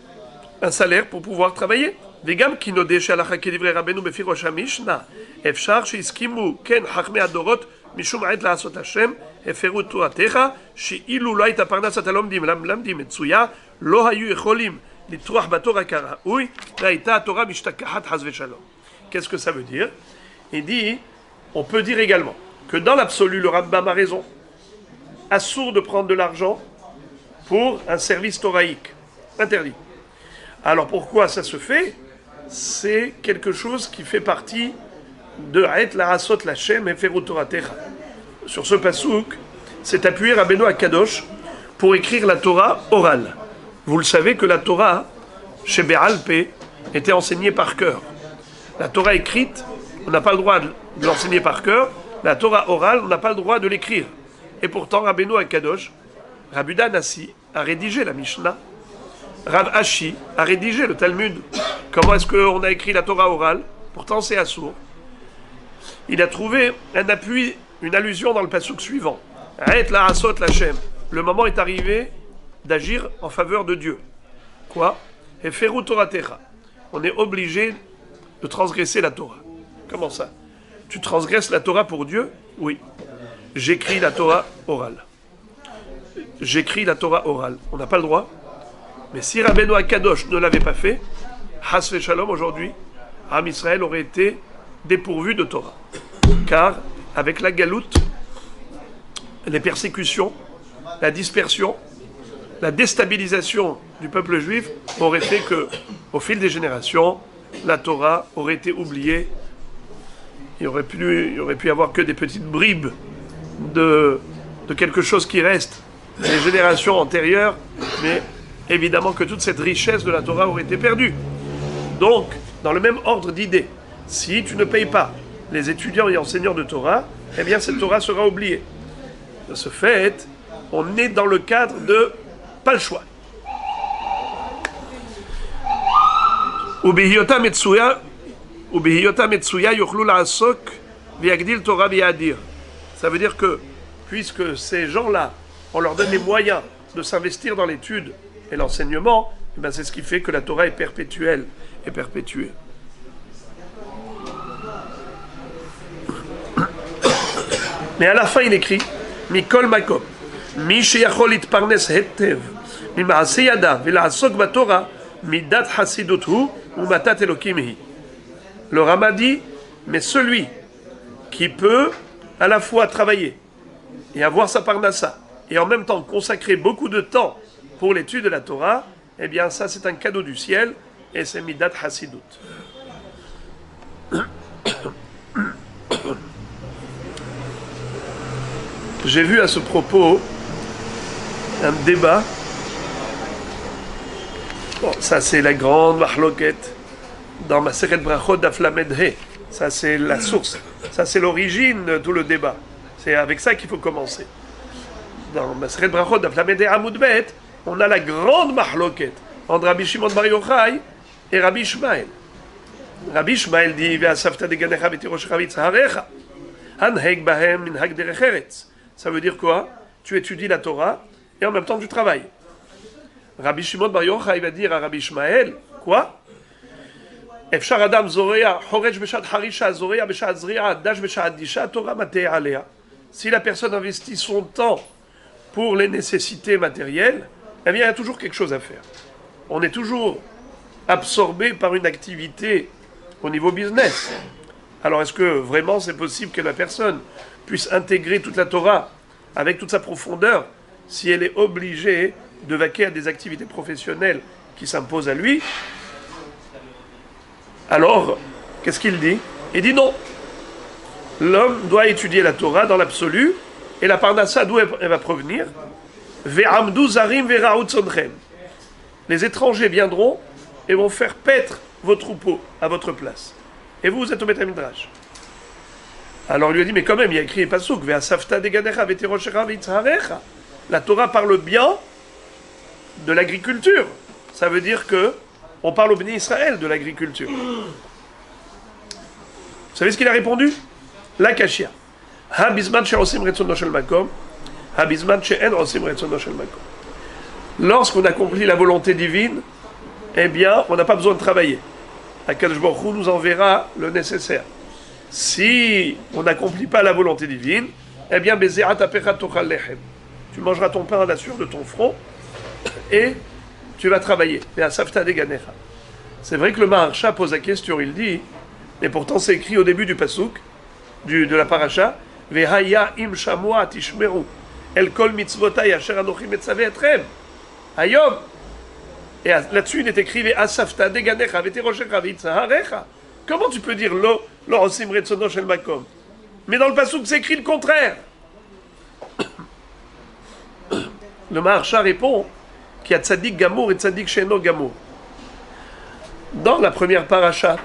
un salaire pour pouvoir travailler. Vegam ki nodeh she'alacha kedivre Rabbeinu befirosh HaMishna, efshar she'iskimu ken chachmei adorot mishum ha'et la'asot Hashem, eferu toratecha, she'ilu lo hayta parnasat halomdim lamdim metzuya, lo hayu yecholim litroach batorah karaoui, ve'hayta Torah mishtakachat chas v'shalom. Qu'est-ce que ça veut dire? Il dit, on peut dire également que dans l'absolu, le Rambam a raison. Assourd de prendre de l'argent pour un service toraïque. Interdit. Alors pourquoi ça se fait? C'est quelque chose qui fait partie de Ha'et La'asot La'Shem Eferu Toratecha. Sur ce pasouk, c'est appuyé Rabbeinu Akadosh pour écrire la Torah orale. Vous le savez que la Torah, chez Bé'al-Pé, était enseignée par cœur. La Torah écrite, on n'a pas le droit de l'enseigner par cœur. La Torah orale, on n'a pas le droit de l'écrire. Et pourtant, Rabbeinu Akadosh, Rabbi Uda Nassi, a rédigé la Mishnah. Rav Ashi a rédigé le Talmud. Comment est-ce qu'on a écrit la Torah orale? Pourtant, c'est assourd. Il a trouvé un appui, une allusion dans le pasuk suivant. Ha'et la'asot La'Shem. Le moment est arrivé d'agir en faveur de Dieu. Quoi? Eferu toratecha. On est obligé de transgresser la Torah. Comment ça? Tu transgresses la Torah pour Dieu? Oui. J'écris la Torah orale. J'écris la Torah orale. On n'a pas le droit. Mais si Rabbeinu Akadosh ne l'avait pas fait, Chas v'Shalom aujourd'hui, Am Israël aurait été dépourvu de Torah. Car avec la galoute, les persécutions, la dispersion, la déstabilisation du peuple juif aurait fait que, au fil des générations, la Torah aurait été oubliée. Il y aurait pu y avoir que des petites bribes de quelque chose qui reste des générations antérieures, mais évidemment que toute cette richesse de la Torah aurait été perdue. Donc, dans le même ordre d'idées, si tu ne payes pas les étudiants et enseignants de Torah, eh bien cette Torah sera oubliée. De ce fait, on est dans le cadre de pas le choix. Ubihiyota metsuya yochlu la'asok v'yagdil Torah v'yadir. Ça veut dire que, puisque ces gens-là, on leur donne les moyens de s'investir dans l'étude et l'enseignement, eh bien c'est ce qui fait que la Torah est perpétuelle et perpétuée. Mais à la fin, il écrit Mikol Makom, Mi sheyachol itparnes hetev, mima'aseh yadav v'la'asok b'Torah, midat hasiduthu u'matat elokim hi. Le Rama dit, mais celui qui peut à la fois travailler et avoir sa parnassa, et en même temps consacrer beaucoup de temps pour l'étude de la Torah, eh bien ça c'est un cadeau du ciel, et c'est midat hasidut. J'ai vu à ce propos un débat. Bon, ça c'est la grande mahloket dans Maseret Brachot Daf Lamed He. Ça c'est la source, ça c'est l'origine de tout le débat. C'est avec ça qu'il faut commencer. Dans Maseret Brachot Daf Lamed He Amud Bet, on a la grande mahloket entre Rabbi Shimon Bar Yochai et Rabbi Ishmael. Rabbi Ishmael dit Ve'asafta deganecha v'tiroshcha v'tzharecha hanheg bahem minhag derech eretz. Ça veut dire quoi? Tu étudies la Torah et en même temps tu travailles. Rabbi Shimon Bar Yochai va dire à Rabbi Ishmael, quoi? Efshar Adam Zorea, Horej Beshat Harisha, Zorea Beshat Zria, Dash Beshat Disha, Torah Matei Alea. Si la personne investit son temps pour les nécessités matérielles, eh bien il y a toujours quelque chose à faire. On est toujours absorbé par une activité au niveau business. Alors est-ce que vraiment c'est possible que la personne puisse intégrer toute la Torah avec toute sa profondeur si elle est obligée de vaquer à des activités professionnelles qui s'imposent à lui? Alors, qu'est-ce qu'il dit? Il dit non. L'homme doit étudier la Torah dans l'absolu, et la parnassa, d'où elle va provenir? Ve'amdu zarim ve'ra'ut sonchem. Les étrangers viendront et vont faire paître vos troupeaux à votre place. Et vous êtes au Beth Midrash. Alors on lui a dit, mais quand même, il y a écrit pasuk, ve'asafta deganecha ve'tiroshecha ve'itzarecha. La Torah parle bien de l'agriculture. Ça veut dire que on parle au béni Israël de l'agriculture. Vous savez ce qu'il a répondu? La kashia. Ha bisman she'osim retzono shel makom, ha bisman she'en osim retzono shel makom. Lorsqu'on accomplit la volonté divine, eh bien, on n'a pas besoin de travailler. HaKadosh Baruch Hu nous enverra le nécessaire. Si on n'accomplit pas la volonté divine, eh bien, bezerat apecha tochal lechem. Tu mangeras ton pain à la sueur de ton front et tu vas travailler. C'est vrai que le Maharsha pose la question, il dit, et pourtant c'est écrit au début du pasuk, de la paracha, Vehaya im shamua tishmeru, el kol mitzvotai asher anochi metzave etrem. Hayom. Et là-dessus il est écrit, Ve'asafta deganecha ve'tiroshecha ve'itzaharecha. Comment tu peux dire lo osim retzono shel makom? Mais dans le pasuk c'est écrit le contraire. Le Maharsha répond qu'il y a tzaddik gamour et tzaddik she'eno gamour. Dans la première paracha,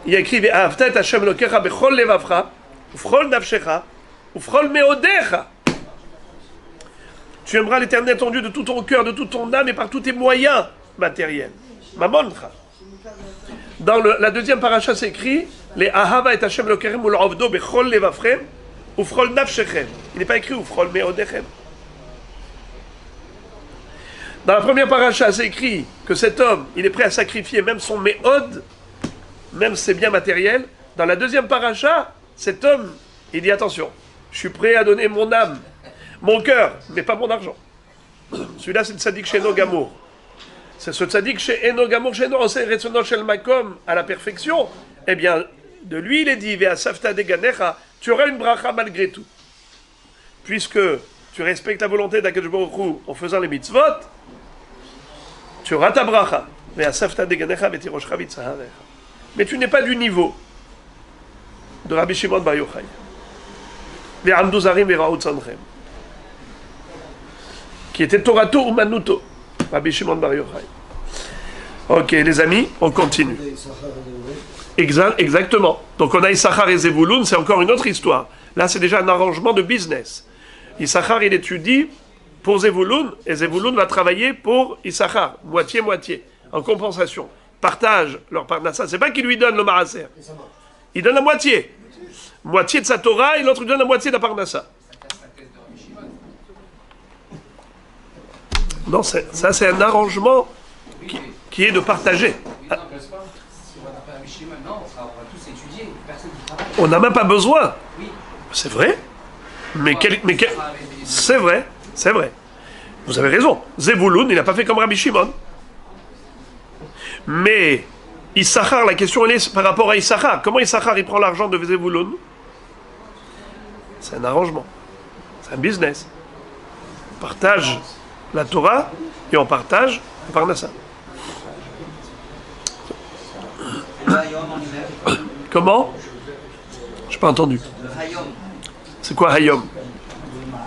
il y a écrit Ve'ahavta et Hashem Elokecha bechol levavcha, ufchol nafshecha, ufchol meodecha. Tu aimeras l'Éternel ton Dieu de tout ton cœur, de toute ton âme et par tous tes moyens matériels. Mamoncha. Dans la deuxième paracha, c'est écrit Les ahava et Hashem Elokerem ul'ovdo bechol levavchem, ufchol nafshechem. Il n'est pas écrit ufchol meodechem. Dans la première paracha, c'est écrit que cet homme, il est prêt à sacrifier même son méhod, même ses biens matériels. Dans la deuxième paracha, cet homme, il dit attention, je suis prêt à donner mon âme, mon cœur, mais pas mon argent. Celui-là, c'est le tzaddik she'eno gamour. C'est ce tzaddik she'eno gamour, she'eno oseh retzono shel makom à la perfection. Eh bien, de lui, il est dit, ve'asafta deganecha, tu auras une bracha malgré tout. Puisque tu respectes la volonté d'HaKadosh Baruch Hu en faisant les mitzvot, tu auras ta bracha. Mais tu n'es pas du niveau de Rabbi Shimon Bar Yochai. Qui était Torato ou Manuto. Rabbi Shimon Bar Yochai. Ok, les amis, on continue. Exactement. Donc on a Issachar et Zevulun, c'est encore une autre histoire. Là, c'est déjà un arrangement de business. Issachar, il étudie pour Zevulun, et Zevulun va travailler pour Issachar, moitié-moitié, en compensation. Partage leur parnassa. C'est pas qu'il lui donne le maaser. Il donne la moitié. Moitié de sa Torah, et l'autre lui donne la moitié de la parnassa. Non, ça c'est un arrangement qui est de partager. On n'a même pas besoin. C'est vrai. C'est vrai. C'est vrai. Vous avez raison. Zevulun, il n'a pas fait comme Rabbi Shimon. Mais Issachar, la question elle est par rapport à Issachar. Comment Issachar il prend l'argent de Zevulun? C'est un arrangement. C'est un business. On partage la Torah et on partage le Parnassa. Comment? Je n'ai pas entendu. C'est quoi Hayom?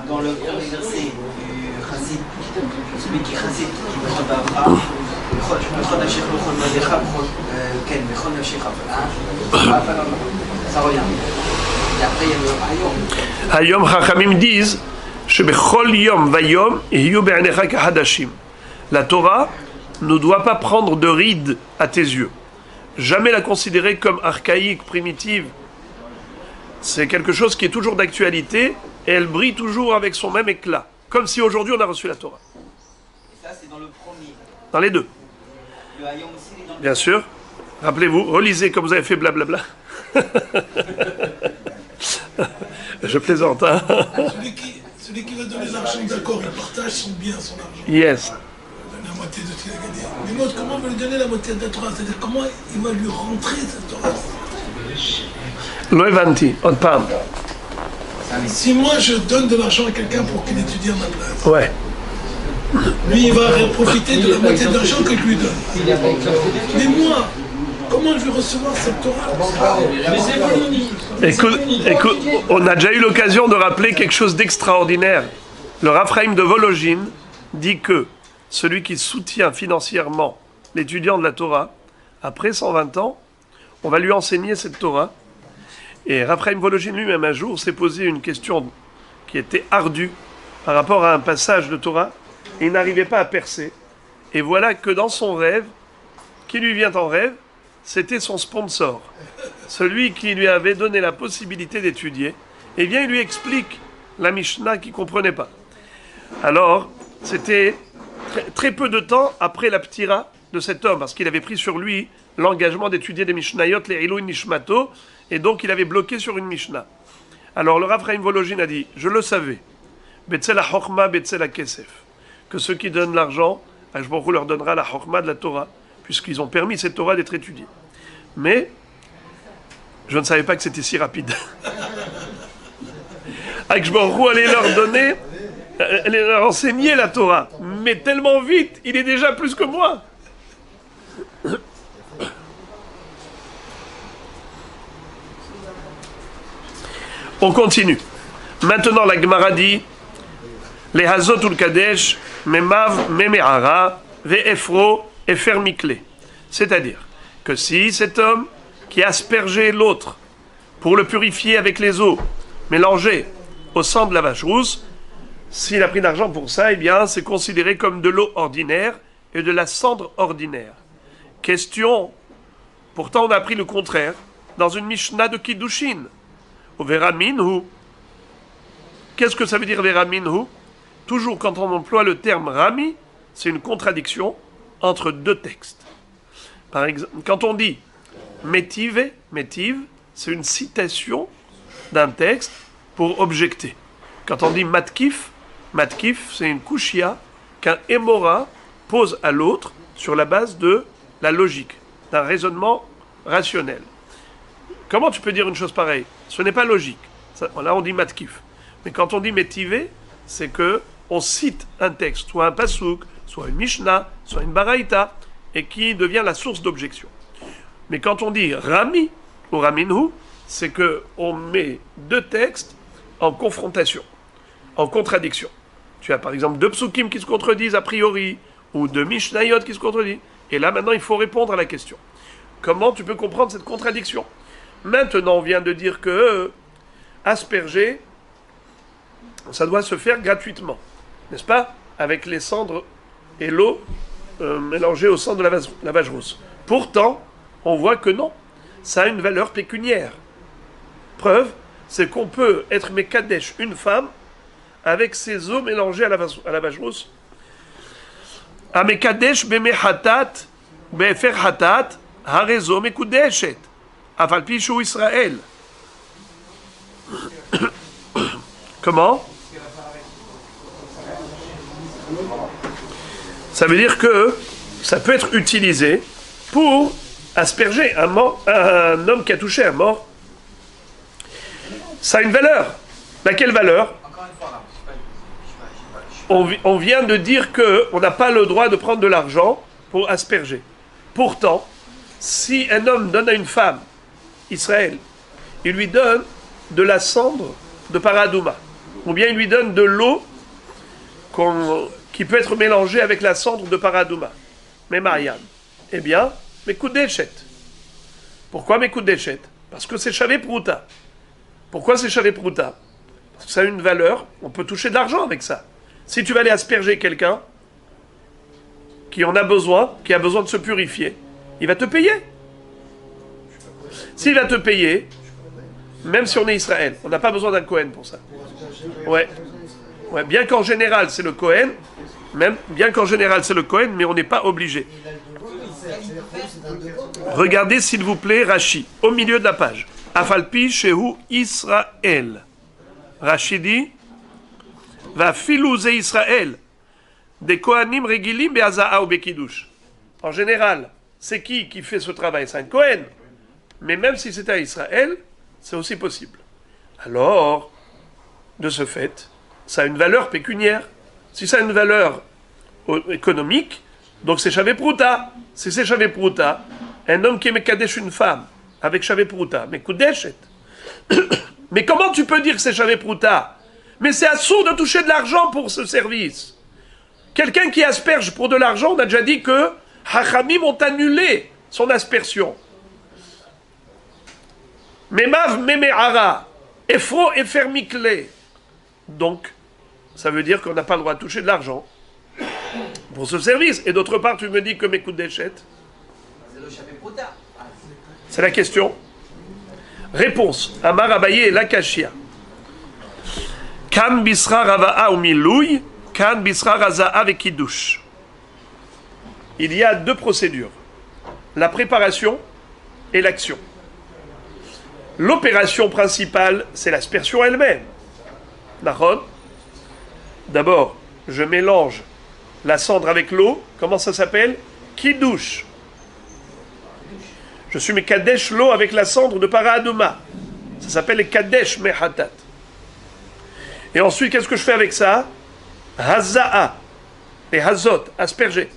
Dans le premier verset du Chassid, celui qui Chassid, qui prend d'Abraham, ça revient. Et après il y a le Hayom. Hayom, Chachamim disent Shebechol Yom Vayom Iyu Be'anecha Kahadashim. La Torah ne doit pas prendre de rides à tes yeux. Jamais la considérer comme archaïque, primitive. C'est quelque chose qui est toujours d'actualité et elle brille toujours avec son même éclat. Comme si aujourd'hui on a reçu la Torah. Et ça c'est dans le premier. Dans les deux. Le Hayom aussi il est dans le Bien sûr. Rappelez-vous, relisez comme vous avez fait blablabla. Je plaisante, hein. Celui qui va donner l'argent, d'accord, il partage son bien, son argent. Yes. La moitié de ce qu'il a gagné. Mais l'autre, comment on va lui donner la moitié de la Torah? C'est-à-dire comment il va lui rentrer cette Torah? Lo הבנתי, עוד פעם. Si moi je donne de l'argent à quelqu'un pour qu'il étudie à ma place, Ouais. lui il va profiter de la moitié de l'argent que je lui donne. Mais moi, comment je vais recevoir cette Torah? Écoute, on a déjà eu l'occasion de rappeler quelque chose d'extraordinaire. Le Raphaïm de Vologine dit que celui qui soutient financièrement l'étudiant de la Torah, après 120 ans, on va lui enseigner cette Torah. Et Raphaïm Vologine lui-même un jour s'est posé une question qui était ardue par rapport à un passage de Torah, et il n'arrivait pas à percer. Et voilà que dans son rêve, qui lui vient en rêve, c'était son sponsor, celui qui lui avait donné la possibilité d'étudier. Et bien il lui explique la Mishnah qu'il ne comprenait pas. Alors, c'était très peu de temps après la ptira de cet homme, parce qu'il avait pris sur lui l'engagement d'étudier des Mishnayot, les Ilou Nishmato, et donc il avait bloqué sur une Mishnah. Alors le Rav Chaim Vologine a dit, je le savais, Betzel ha-Chochma, Betzel ha-Kesef, que ceux qui donnent l'argent, Akadosh Baruch Hu leur donnera la Chochma de la Torah, puisqu'ils ont permis cette Torah d'être étudiée. Mais, je ne savais pas que c'était si rapide. Akadosh Baruch Hu allait leur donner, allait leur enseigner la Torah, mais tellement vite, il est déjà plus que moi. On continue. Maintenant, la Gemara dit les Hazot ul Kadesh, Memav, Meme'ara, Ve'efro, Efer Mikle. C'est-à-dire que si cet homme qui a aspergé l'autre pour le purifier avec les eaux mélangées au sang de la vache rousse, s'il a pris d'argent pour ça, eh bien, c'est considéré comme de l'eau ordinaire et de la cendre ordinaire. Question, pourtant on a appris le contraire dans une Mishnah de Kiddushin. Veraminhu. Qu'est-ce que ça veut dire Veraminhu? Toujours quand on emploie le terme Rami, c'est une contradiction entre deux textes. Par exemple, quand on dit Métive, Métive, c'est une citation d'un texte pour objecter. Quand on dit Matkif, Matkif, c'est une kushia qu'un émora pose à l'autre sur la base de la logique, d'un raisonnement rationnel. Comment tu peux dire une chose pareille? Ce n'est pas logique. Ça, là, on dit matkif. Mais quand on dit métivé, c'est que on cite un texte, soit un pasouk, soit une mishnah, soit une baraïta, et qui devient la source d'objection. Mais quand on dit rami ou raminhu, c'est que on met deux textes en confrontation, en contradiction. Tu as par exemple deux psukim qui se contredisent a priori, ou deux mishnayot qui se contredisent. Et là, maintenant, il faut répondre à la question. Comment tu peux comprendre cette contradiction? Maintenant, on vient de dire que asperger, ça doit se faire gratuitement, n'est-ce pas? Avec les cendres et l'eau mélangée au sang de la vache rousse. Pourtant, on voit que non, ça a une valeur pécuniaire. Preuve, c'est qu'on peut être mekadesh, une femme, avec ses eaux mélangées à la vache rousse. A mekadesh bemehatat, befer hatat, harezo mekudeshet. Afalpi ou Israël. Comment? Ça veut dire que ça peut être utilisé pour asperger un homme qui a touché un mort. Ça a une valeur. Laquelle valeur? On vient de dire qu'on n'a pas le droit de prendre de l'argent pour asperger. Pourtant, si un homme donne à une femme Israël, il lui donne de la cendre de paradouma, ou bien il lui donne de l'eau qui peut être mélangée avec la cendre de paradouma, mais Marianne. Eh bien, mes coups d'échet. Pourquoi mes coups d'échet? Parce que c'est chavé prouta. Pourquoi c'est chavé prouta? Parce que ça a une valeur, on peut toucher de l'argent avec ça. Si tu vas aller asperger quelqu'un qui en a besoin, qui a besoin de se purifier, il va te payer. S'il va te payer, même si on est Israël, on n'a pas besoin d'un Kohen pour ça. Ouais. Bien qu'en général c'est le Kohen, mais on n'est pas obligé. Regardez s'il vous plaît Rashi, au milieu de la page. Afalpi shehu Israël. Rashi dit, va filouze Israël, des Kohanim regilim be'aza'a ou be'kiddush. En général, c'est qui fait ce travail? C'est un Kohen. Mais même si c'était à Israël, c'est aussi possible. Alors, de ce fait, ça a une valeur pécuniaire. Si ça a une valeur économique, donc c'est Shavé Prouta. Si c'est Shavé Prouta, un homme qui mekadesh une femme avec Shavé Prouta, mais Koudeshet. Mais comment tu peux dire que c'est Shavé Prouta? Mais c'est assourd de toucher de l'argent pour ce service. Quelqu'un qui asperge pour de l'argent, on a déjà dit que Hachamim ont annulé son aspersion. Memav meme'ara, efro efermikle. Donc, ça veut dire qu'on n'a pas le droit de toucher de l'argent pour ce service. Et d'autre part, tu me dis que mes coups d'échette. C'est la question. Réponse. Amar Abaye Lakashia. Kan bisra rava'a ou milouy, kan bisra raza'a avec kiddush. Il y a deux procédures. La préparation et l'action. L'opération principale, c'est l'aspersion elle-même. Nahon. D'abord, je mélange la cendre avec l'eau. Comment ça s'appelle? Kiddush. Je suis mekadesh l'eau avec la cendre de para aduma. Ça s'appelle les kadesh mehatat. Et ensuite, qu'est-ce que je fais avec ça? Haza'a. Et hazot, asperger.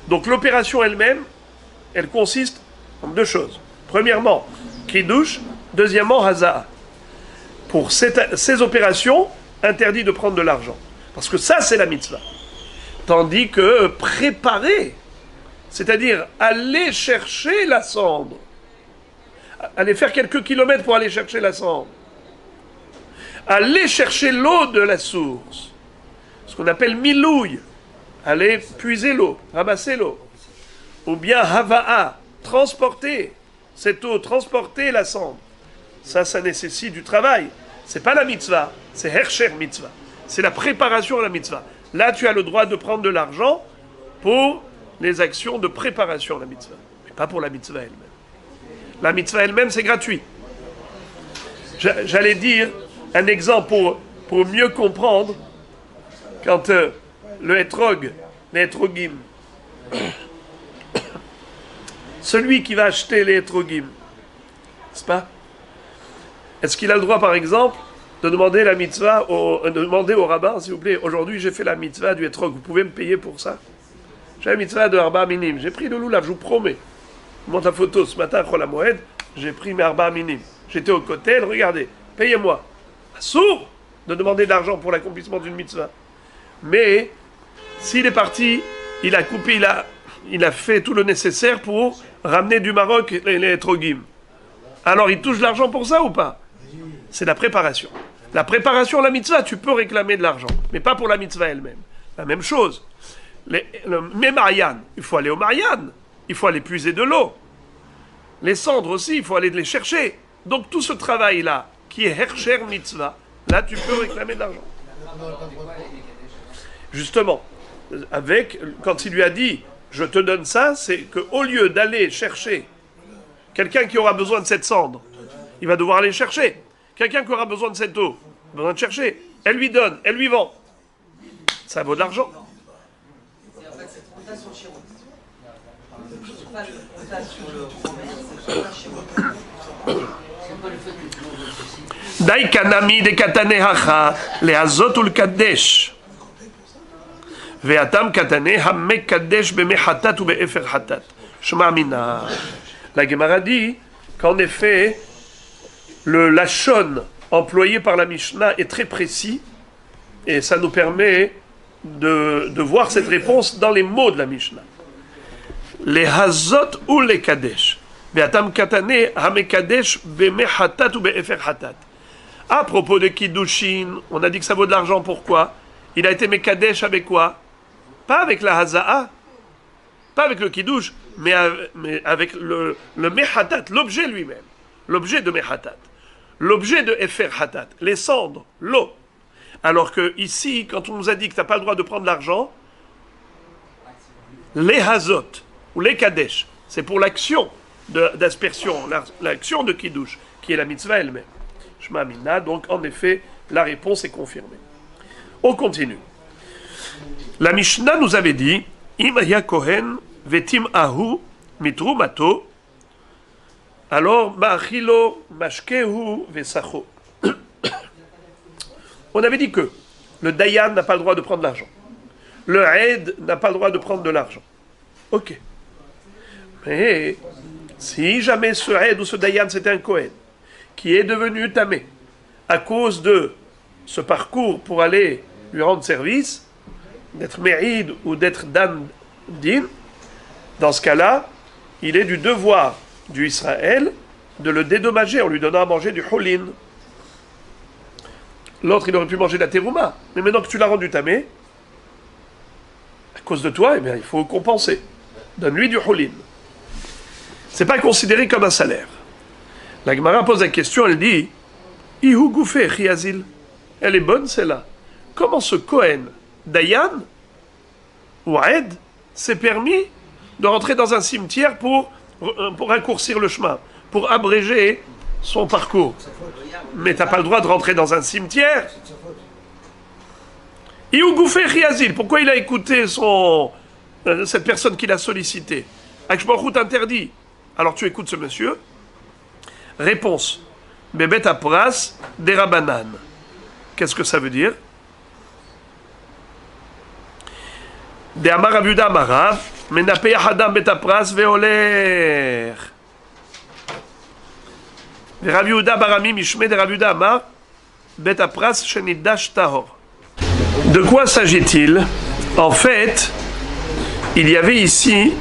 Donc l'opération elle-même, elle consiste en deux choses. Premièrement, kiddush. Deuxièmement, haza'a. Pour ces opérations, interdit de prendre de l'argent. Parce que ça, c'est la mitzvah. Tandis que préparer, c'est-à-dire aller chercher la cendre, aller faire quelques kilomètres pour aller chercher la cendre, aller chercher l'eau de la source, ce qu'on appelle milouille, aller puiser l'eau, ramasser l'eau, ou bien hava'a, transporter cette eau, transporter la cendre. Ça nécessite du travail. C'est pas la mitzvah, c'est Hersher mitzvah. C'est la préparation à la mitzvah. Là, tu as le droit de prendre de l'argent pour les actions de préparation à la mitzvah, mais pas pour la mitzvah elle-même. La mitzvah elle-même, c'est gratuit. J'allais dire un exemple pour mieux comprendre quand le hétrog, les hétrogim, celui qui va acheter les hétrogim, n'est-ce pas? Est-ce qu'il a le droit, par exemple, de demander la mitzvah, de demander au rabbin, s'il vous plaît, aujourd'hui j'ai fait la mitzvah du hétrog, vous pouvez me payer pour ça? J'ai la mitzvah de Arba Minim, j'ai pris le loulav, je vous promets. Je monte la photo ce matin, Chol HaMoed, j'ai pris mes Arba Minim. J'étais au côté, regardez, payez-moi. Sourd de demander de l'argent pour l'accomplissement d'une mitzvah. Mais, s'il est parti, il a coupé, il a fait tout le nécessaire pour ramener du Maroc les hétrogim. Alors il touche de l'argent pour ça ou pas? C'est la préparation. La préparation, la mitzvah, tu peux réclamer de l'argent, mais pas pour la mitzvah elle-même. La même chose. Mais Marianne, il faut aller au Marianne, il faut aller puiser de l'eau. Les cendres aussi, il faut aller les chercher. Donc tout ce travail-là, qui est Hersher mitzvah, là tu peux réclamer de l'argent. Justement, quand il lui a dit, je te donne ça, c'est qu'au lieu d'aller chercher quelqu'un qui aura besoin de cette cendre, il va devoir aller chercher. Quelqu'un qui aura besoin de cette eau, il a besoin de chercher. Elle lui donne, elle lui vend. Ça vaut de l'argent. Daikanami de katanehacha leazot ul kadesh ve'atam katane hamek kadesh bemehatat ou be'efer hatat shema mina. La Gemara dit qu'en effet le lachon employé par la Mishnah est très précis et ça nous permet de voir cette réponse dans les mots de la Mishnah. Les hazot ou les kadesh. Be'atam katane hamekadesh bemehatat ou be'efer hatat. À propos de kiddushin, on a dit que ça vaut de l'argent. Pourquoi? Il a été mekadesh avec quoi? Pas avec la haza'a, pas avec le kiddush, mais avec le mehatat, l'objet lui-même, l'objet de mehatat, l'objet de efer hatat, les cendres, l'eau. Alors que ici, quand on nous a dit que tu n'as pas le droit de prendre l'argent, les hazot ou les kadesh, c'est pour l'action d'aspersion, l'action de kiddush, qui est la mitzvah elle-même. Shema Mina, donc en effet, la réponse est confirmée. On continue. La Mishnah nous avait dit, Im haya kohen vetim ahu mitrumato alors, ma'achilo mashkehu vesacho. On avait dit que le dayan n'a pas le droit de prendre l'argent. Le aid n'a pas le droit de prendre de l'argent. Ok. Mais si jamais ce aid ou ce dayan c'était un Kohen qui est devenu tamé à cause de ce parcours pour aller lui rendre service, d'être mé'id ou d'être dan din, dans ce cas-là, il est du devoir du Israël de le dédommager en lui donnant à manger du holin. L'autre, il aurait pu manger de la terouma, mais maintenant que tu l'as rendu tamé, à cause de toi, eh bien, il faut compenser. Donne-lui du holin. C'est pas considéré comme un salaire. La Gemara pose la question, elle dit Ihu goufé chiazil. Elle est bonne, celle-là. Comment ce Kohen, Dayan, ou Aed, s'est permis de rentrer dans un cimetière pour raccourcir le chemin, pour abréger son parcours? Mais t'as pas le droit de rentrer dans un cimetière. Ihu goufé chiazil. Pourquoi il a écouté cette personne qui l'a sollicité? Akshbarout interdit. Alors tu écoutes ce monsieur. Réponse. Bebet apras derabanan. Qu'est-ce que ça veut dire? De Amar Rabiuda Amarav, Menape Hadam bet apras veoler. De Rabiuda Barami Mishme de Rabiuda Amar, bet apras shenidash tahor. De quoi s'agit-il? En fait, il y avait ici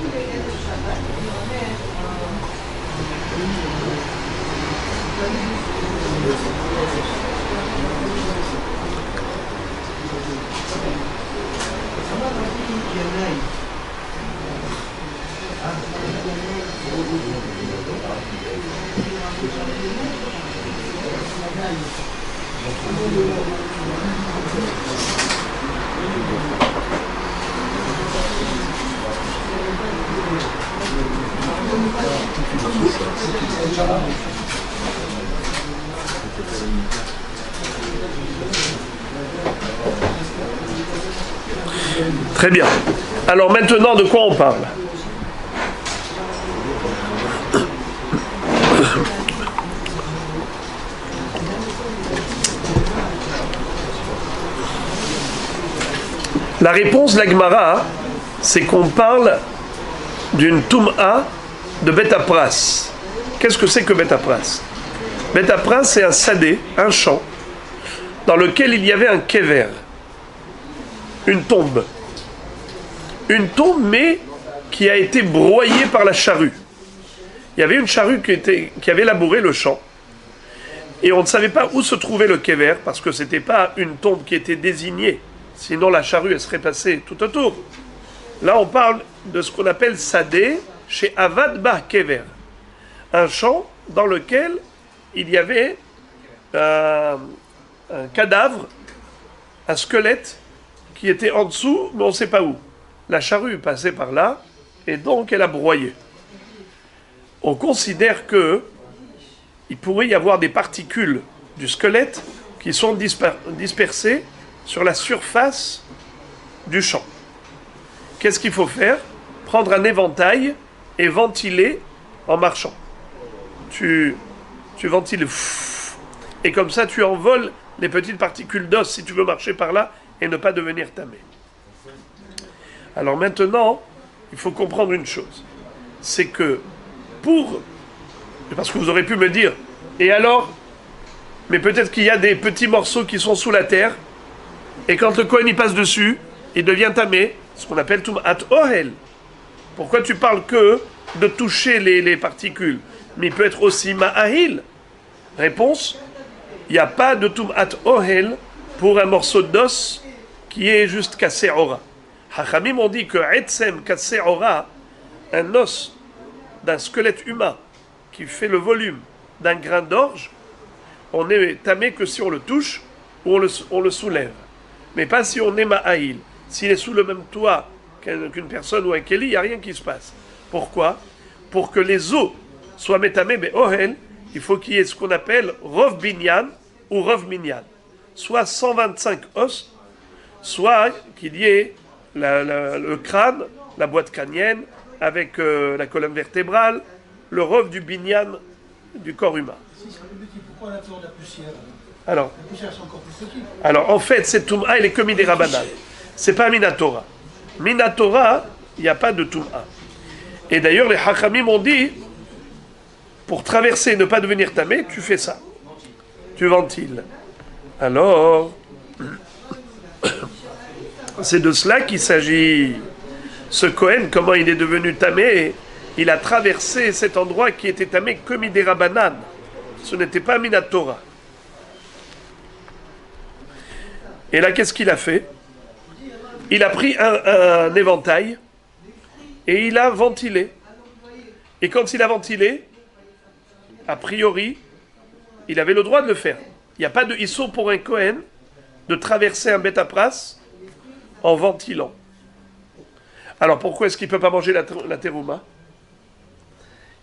très bien. Alors maintenant, de quoi on parle? La réponse de la Gemara, c'est qu'on parle d'une Toum'a de Bet Apras. Qu'est-ce que c'est que Bet Apras? Bet Apras, c'est un sadé, un champ, dans lequel il y avait un kever, une tombe. Une tombe, mais qui a été broyée par la charrue. Il y avait une charrue qui avait labouré le champ. Et on ne savait pas où se trouvait le kever, parce que ce n'était pas une tombe qui était désignée. Sinon, la charrue, elle serait passée tout autour. Là, on parle de ce qu'on appelle sadé chez Avad Bah Kever. Un champ dans lequel il y avait un cadavre, un squelette qui était en dessous, mais on ne sait pas où. La charrue passait par là, et donc elle a broyé. On considère que il pourrait y avoir des particules du squelette qui sont dispersées sur la surface du champ. Qu'est-ce qu'il faut faire? Prendre un éventail et ventiler en marchant. Tu ventiles, et comme ça tu envoles les petites particules d'os si tu veux marcher par là et ne pas devenir tamé. Alors maintenant, il faut comprendre une chose. C'est que parce que vous aurez pu me dire, et alors, mais peut-être qu'il y a des petits morceaux qui sont sous la terre, et quand le Kohen y passe dessus, il devient tamé, ce qu'on appelle Tum'at Ohel. Pourquoi tu parles que de toucher les particules? Mais il peut être aussi Ma'ahil. Réponse, il n'y a pas de Tum'at Ohel pour un morceau d'os qui est juste cassé ora. Hachamim ont dit que Etzem cassé ora, un os d'un squelette humain qui fait le volume d'un grain d'orge, on est tamé que si on le touche ou on le soulève. Mais pas si on est ma'aïl. S'il est sous le même toit qu'une personne ou un keli, il n'y a rien qui se passe. Pourquoi? Pour que les os soient métamés, mais ohel, il faut qu'il y ait ce qu'on appelle rov binyan ou rov minyan. Soit 125 os, soit qu'il y ait le crâne, la boîte crânienne, avec la colonne vertébrale, le rov du binyan du corps humain. Si c'est plus petit, pourquoi la peur de la poussière? Alors, La poussière, c'est encore plus petit. alors en fait, cette Toum'a, elle est comme des Rabbanan. C'est pas Minatora. Minatora, il n'y a pas de Toum'a. Et d'ailleurs, les Hachamim ont dit, pour traverser et ne pas devenir tamé, tu fais ça. Tu ventiles. Alors, c'est de cela qu'il s'agit. Ce Kohen, comment il est devenu tamé? Il a traversé cet endroit qui était tamé comme des Rabbanan. Ce n'était pas Minatora. Et là, qu'est-ce qu'il a fait? Il a pris un éventail et il a ventilé. Et quand il a ventilé, a priori, il avait le droit de le faire. Il n'y a pas de issur pour un Kohen de traverser un Beth Apras en ventilant. Alors pourquoi est-ce qu'il ne peut pas manger la terouma?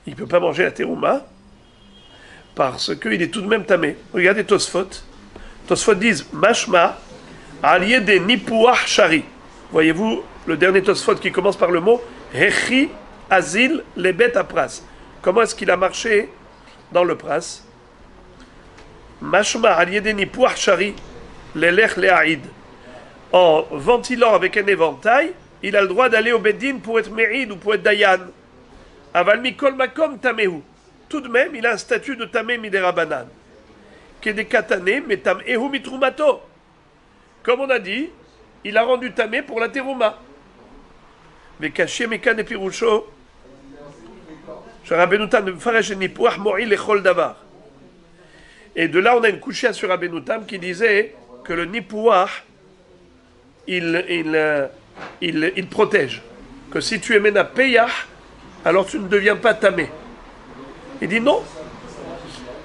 Il ne peut pas manger la terouma parce qu'il est tout de même tamé. Regardez Tosfot. Tosfot disent Mashma allié des Nipouach Shari. Voyez-vous le dernier Tosfot qui commence par le mot Hechi Azil Lebet Apras. Comment est-ce qu'il a marché dans le Pras? Mashma allié des Nipouach Shari. Lelech Le'aïd. En ventilant avec un éventail, il a le droit d'aller au Beddin pour être Me'id ou pour être Dayan. Aval Mikol Makom Tamehu. Tout de même, il a un statut de Tamé Miderabanan. Kede Katane, mais Tamehu Mitrumato. Comme on a dit, il a rendu Tamé pour la Terouma. Mais Kaché Mekan et Pirusho. Rabbenutam Faresh Nipouach Mo'i Lechol Davar. Et de là, on a une couchia sur Rabbenutam qui disait que le Nipouach, il protège. Que si tu es Mena Peyah, alors tu ne deviens pas tamé. Il dit non.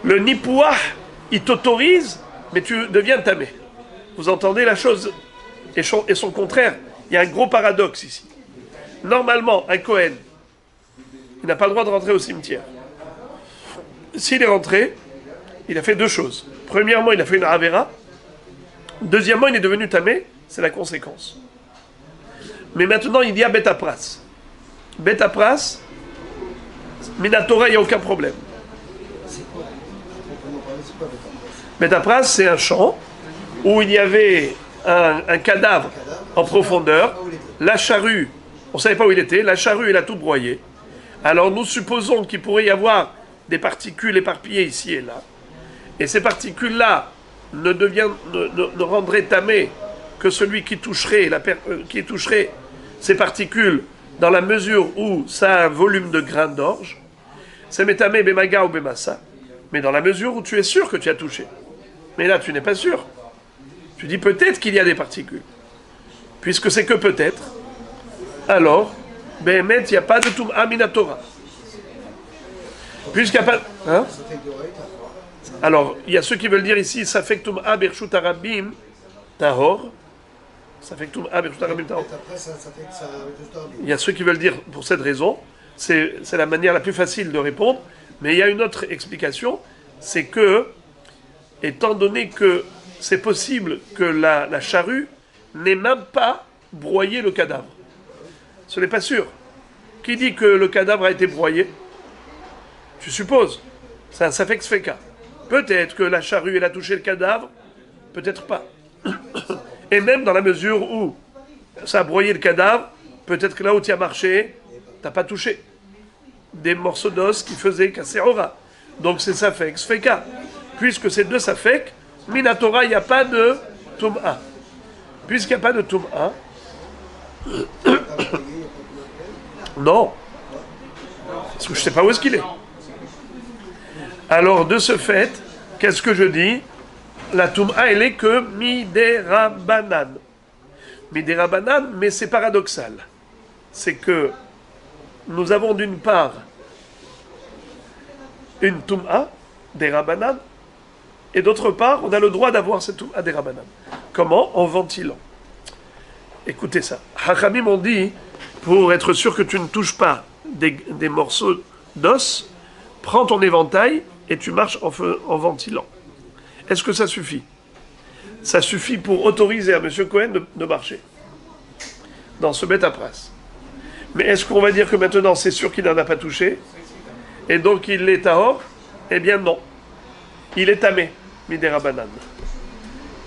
Le Nipouah, il t'autorise, mais tu deviens tamé. Vous entendez la chose et son contraire. Il y a un gros paradoxe ici. Normalement, un Kohen, il n'a pas le droit de rentrer au cimetière. S'il est rentré, il a fait deux choses. Premièrement, il a fait une avera. Deuxièmement, il est devenu tamé. C'est la conséquence. Mais maintenant, il y a Beth Apras. Beth Apras, Minatora, il n'y a aucun problème. Beth Apras, c'est un champ où il y avait un cadavre en profondeur. La charrue, on ne savait pas où il était, la charrue, elle a tout broyé. Alors nous supposons qu'il pourrait y avoir des particules éparpillées ici et là. Et ces particules-là ne rendraient tamé que celui qui toucherait ces particules dans la mesure où ça a un volume de grains d'orge. C'est métamé bemaga ou bemassa. Mais dans la mesure où tu es sûr que tu as touché. Mais là, tu n'es pas sûr. Tu dis peut-être qu'il y a des particules. Puisque c'est que peut-être, alors, Behemet, il n'y a pas de Tum'a Minatora. Puisqu'il n'y a pas... Hein? Alors, il y a ceux qui veulent dire ici, ça fait que Tum'a Bershut Arabim Tahor. Ça fait que Tum'a Bershut Arabim Tahor. Il y a ceux qui veulent dire, pour cette raison, c'est la manière la plus facile de répondre, mais il y a une autre explication, c'est que, étant donné que c'est possible que la charrue n'ait même pas broyé le cadavre. Ce n'est pas sûr. Qui dit que le cadavre a été broyé? Tu supposes. C'est un safek sfeka. Peut-être que la charrue, elle a touché le cadavre, peut-être pas. Et même dans la mesure où ça a broyé le cadavre, peut-être que là où tu as marché, tu n'as pas touché des morceaux d'os qui faisaient kasserora. Donc c'est safek sfeka. Puisque c'est deux safek, Minatora, il n'y a pas de Tum'a. Puisqu'il n'y a pas de Tum'a, non. Parce que je ne sais pas où est-ce qu'il est. Alors, de ce fait, qu'est-ce que je dis? La Tum'a, elle est que Miderabanan. Miderabanan, mais c'est paradoxal. C'est que nous avons d'une part une Tum'a, des Rabanan, et d'autre part, on a le droit d'avoir cette Tum'a des Rabanan. Comment? En ventilant. Écoutez ça. Hachamim m'ont dit, pour être sûr que tu ne touches pas des morceaux d'os, prends ton éventail et tu marches en ventilant. Est-ce que ça suffit? Ça suffit pour autoriser à M. Cohen de marcher dans ce Beth Apras. Mais est-ce qu'on va dire que maintenant c'est sûr qu'il n'en a pas touché et donc il est tahor? Eh bien non. Il est tamé, midérabanan.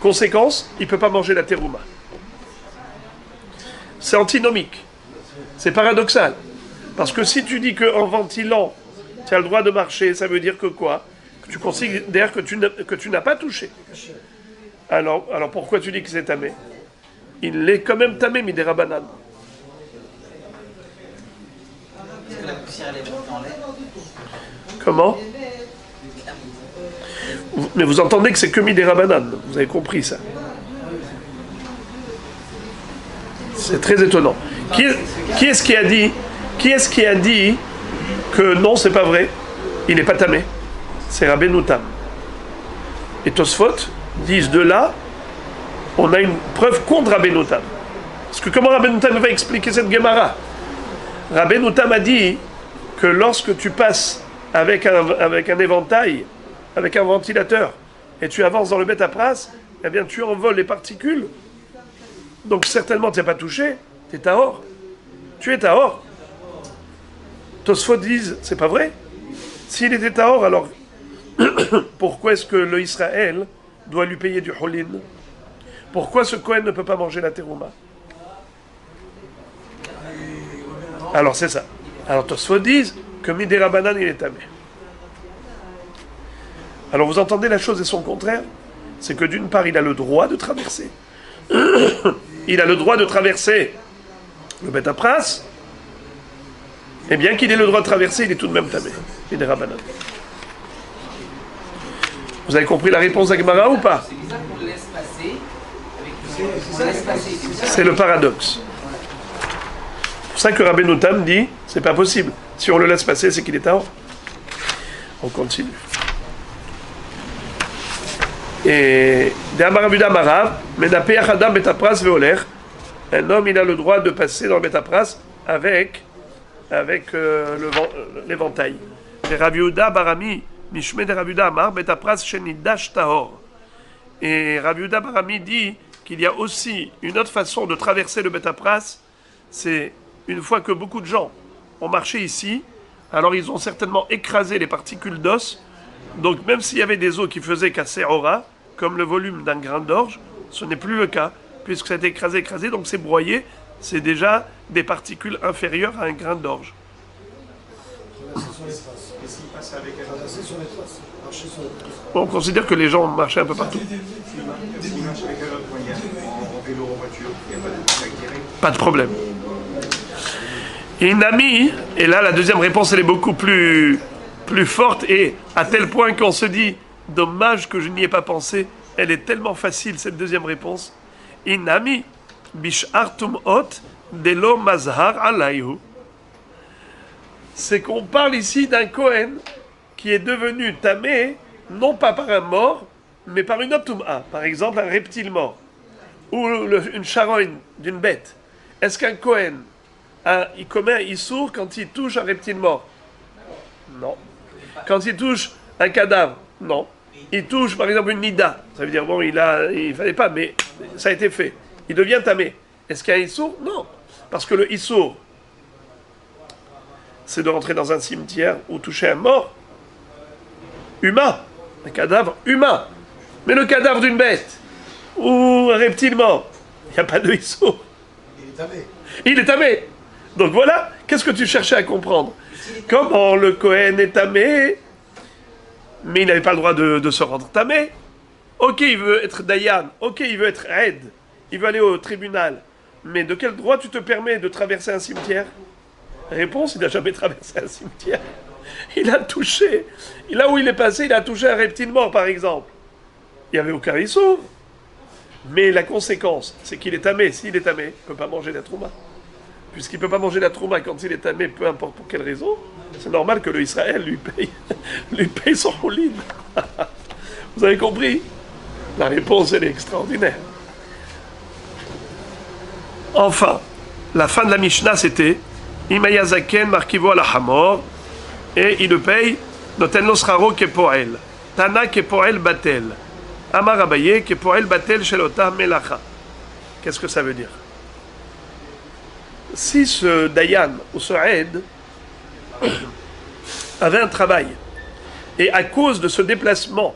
Conséquence, il ne peut pas manger la terouma. C'est antinomique. C'est paradoxal. Parce que si tu dis qu'en ventilant, tu as le droit de marcher, ça veut dire que quoi? Que tu considères que tu n'as pas touché. Alors pourquoi tu dis que c'est tamé? Il est quand même tamé, midérabanan. Est-ce que la poussière elle est montée en l'air? Comment? Mais vous entendez que c'est que midérabanan. Vous avez compris ça. C'est très étonnant. Qui est-ce qui a dit que non, c'est pas vrai? Il n'est pas tamé. C'est Rabbeinu Tam. Et Tosfot disent de là, on a une preuve contre Rabbeinu Tam. Parce que comment Rabbeinu Tam va expliquer cette Gemara? Rabbeinu Tam a dit que lorsque tu passes avec un éventail, avec un ventilateur, et tu avances dans le Beth Apras, eh bien tu envoles les particules. Donc certainement tu n'as pas touché, tu es tahor. Tu es tahor. Tosfot disent, c'est pas vrai. S'il était tahor, alors pourquoi est-ce que le Israël doit lui payer du holin? Pourquoi ce Kohen ne peut pas manger la terouma? Alors c'est ça. Alors Tosfot disent que midérabanan il est tamé. Alors vous entendez, la chose et son contraire, c'est que d'une part il a le droit de traverser. Il a le droit de traverser le Beth Apras, et bien qu'il ait le droit de traverser, il est tout de même tamé. Midérabanan. Vous avez compris la réponse à Gemara ou pas? C'est bizarre qu'on le laisse passer. On le laisse passer. C'est le paradoxe. C'est pour ça que Rabbeinu Tam dit, c'est pas possible. Si on le laisse passer, c'est qu'il est tahor. On continue. Et un homme, il a le droit de passer dans le Betapras avec l'éventail. Et Rabbi Yehuda Barami, Mishme de Rabbi Yehuda Amar, Betapras shenidash tahor. Et Rabbi Yehuda Barami dit qu'il y a aussi une autre façon de traverser le Betapras, c'est une fois que beaucoup de gens ont marché ici, alors ils ont certainement écrasé les particules d'os. Donc même s'il y avait des os qui faisaient casser aura, comme le volume d'un grain d'orge, ce n'est plus le cas, puisque ça a été écrasé, donc c'est broyé, c'est déjà des particules inférieures à un grain d'orge. On considère que les gens marchaient un peu partout. Pas de problème. Et Nami, et là la deuxième réponse elle est beaucoup plus forte, et à tel point qu'on se dit, dommage que je n'y ai pas pensé, elle est tellement facile cette deuxième réponse. Inami, bishartum ot, delo mazhar alayhu. C'est qu'on parle ici d'un Kohen qui est devenu tamé, non pas par un mort, mais par une optum'a, par exemple un reptile mort, ou une charogne d'une bête. Est-ce qu'un Kohen, il commet un issour quand il touche un reptile mort? Non. Quand il touche un cadavre? Non. Il touche par exemple une nida. Ça veut dire, bon, il fallait pas, mais ça a été fait. Il devient tamé. Est-ce qu'il y a un issour? Non. Parce que le issour, c'est de rentrer dans un cimetière ou toucher un mort humain. Un cadavre humain. Mais le cadavre d'une bête ou un reptile mort, il n'y a pas de issour. Il est tamé. Il est tamé. Donc voilà, qu'est-ce que tu cherchais à comprendre? Comment le Kohen est tamé, mais il n'avait pas le droit de se rendre tamé. Ok, il veut être Dayan, ok, il veut être Aed, il veut aller au tribunal. Mais de quel droit tu te permets de traverser un cimetière? Réponse, il n'a jamais traversé un cimetière. Il a touché, là où il est passé, il a touché un reptile mort par exemple. Il n'y avait aucun issour. Mais la conséquence, c'est qu'il est tamé. S'il est tamé, il ne peut pas manger la trouma. Puisqu'il ne peut pas manger la trouma quand il est tamé, peu importe pour quelle raison, c'est normal que le Israël lui paye son holin. Vous avez compris? La réponse, elle est extraordinaire. Enfin, la fin de la Mishnah, c'était Imayazaken markivo ala hamor, et il le paye noten lo sraro kepoel, tana kepoel batel, amar abaye kepoel batel shelota melacha. Qu'est-ce que ça veut dire? Si ce Dayan ou ce Aed avait un travail Et à cause de ce déplacement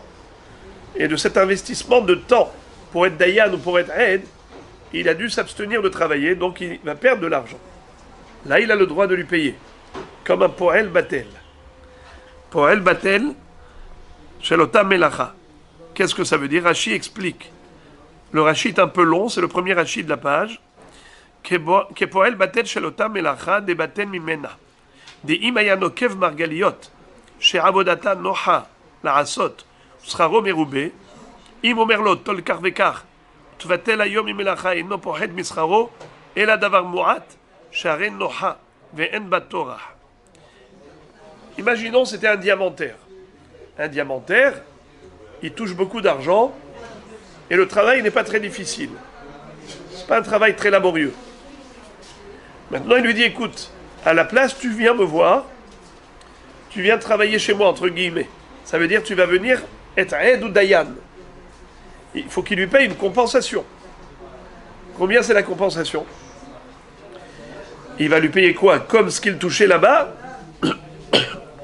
et de cet investissement de temps pour être Dayan ou pour être Aed, il a dû s'abstenir de travailler, donc il va perdre de l'argent. Là, il a le droit de lui payer, comme un Poel Batel. Poel Batel, Shelota Melacha. Qu'est-ce que ça veut dire? Rashi explique. Le Rashi est un peu long, c'est le premier Rashi de la page. Kepoel Batel Shelota Melacha de Batel Mimena. De Imayano Kev Margaliot, She Avodata Noha, la Asot, Sraro Merube, Im Omerlo Tol Karvekar, Tvatel Ayom Imelacha et no Pohed Misraro, Ela Davar Muat, Sharen Noha, Ve'en Batorah. Imaginons c'était un diamantaire. Un diamantaire, il touche beaucoup d'argent et le travail n'est pas très difficile. C'est pas un travail très laborieux. Maintenant, il lui dit, écoute, à la place, tu viens me voir, tu viens travailler chez moi, entre guillemets. Ça veut dire tu vas venir être Aed ou Dayan. Il faut qu'il lui paye une compensation. Combien c'est la compensation? Il va lui payer quoi? Comme ce qu'il touchait là-bas?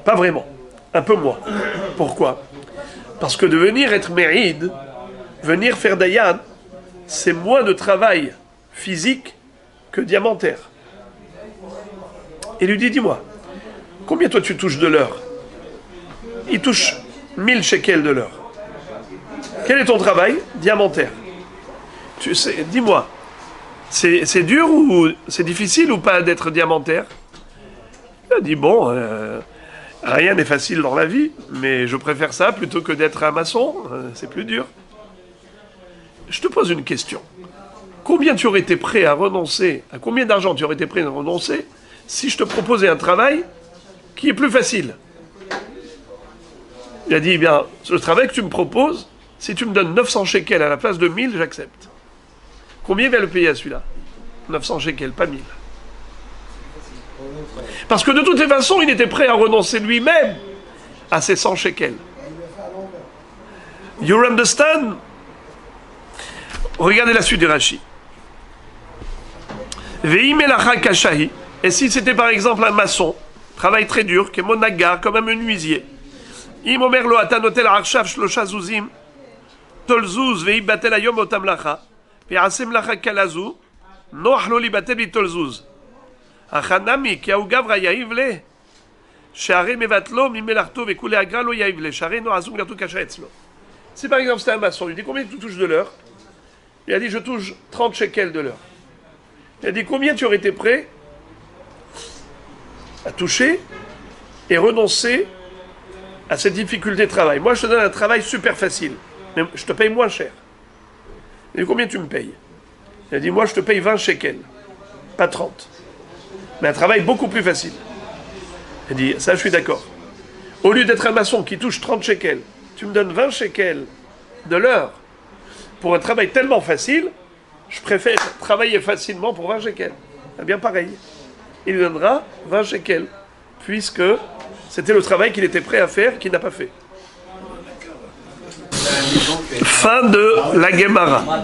Pas vraiment. Un peu moins. Pourquoi? Parce que de venir être Mérid, venir faire Dayan, c'est moins de travail physique que diamantaire. Il lui dit, dis-moi, combien toi tu touches de l'heure? Il touche 1000 shekels de l'heure. Quel est ton travail? Diamantaire. Tu sais, dis-moi, c'est dur ou c'est difficile ou pas d'être diamantaire? Il a dit, bon, rien n'est facile dans la vie, mais je préfère ça plutôt que d'être un maçon, c'est plus dur. Je te pose une question. Combien tu aurais été prêt à renoncer, à combien d'argent tu aurais été prêt à renoncer si je te proposais un travail qui est plus facile? Il a dit, eh bien, le travail que tu me proposes, si tu me donnes 900 shekels à la place de 1000, j'accepte. Combien il va le payer à celui-là? 900 shekels, pas 1000. Parce que de toutes les façons, il était prêt à renoncer lui-même à ces 100 shekels. You understand? Regardez la suite du Rashi. Et si c'était par exemple un maçon, travail très dur, qui est monagar, comme un menuisier, Imomerlo atanotel arshav shlosha zuzim, tolzuz veibatel ayom otam lacha, ve'asem lacha kalazu, noachlo libatel bitolzuz. Achanami ki augavra yaivle, share mevatlo mimelarto vekule agra lo yaivle, share no azum gartu kasha etzlo. Si par exemple c'était un maçon, il dit combien tu touches de l'heure? Il a dit je touche 30 shekels de l'heure. Il a dit combien tu aurais été prêt à toucher et renoncer à cette difficulté de travail? Moi, je te donne un travail super facile, mais je te paye moins cher. Il a dit combien tu me payes? Il a dit moi, je te paye 20 shekels, pas 30. Mais un travail beaucoup plus facile. Il a dit ça, je suis d'accord. Au lieu d'être un maçon qui touche 30 shekels, tu me donnes 20 shekels de l'heure pour un travail tellement facile, je préfère travailler facilement pour 20 shekels. C'est bien pareil. Il lui donnera 20 shekels, puisque c'était le travail qu'il était prêt à faire, qu'il n'a pas fait. Fin de la Gemara.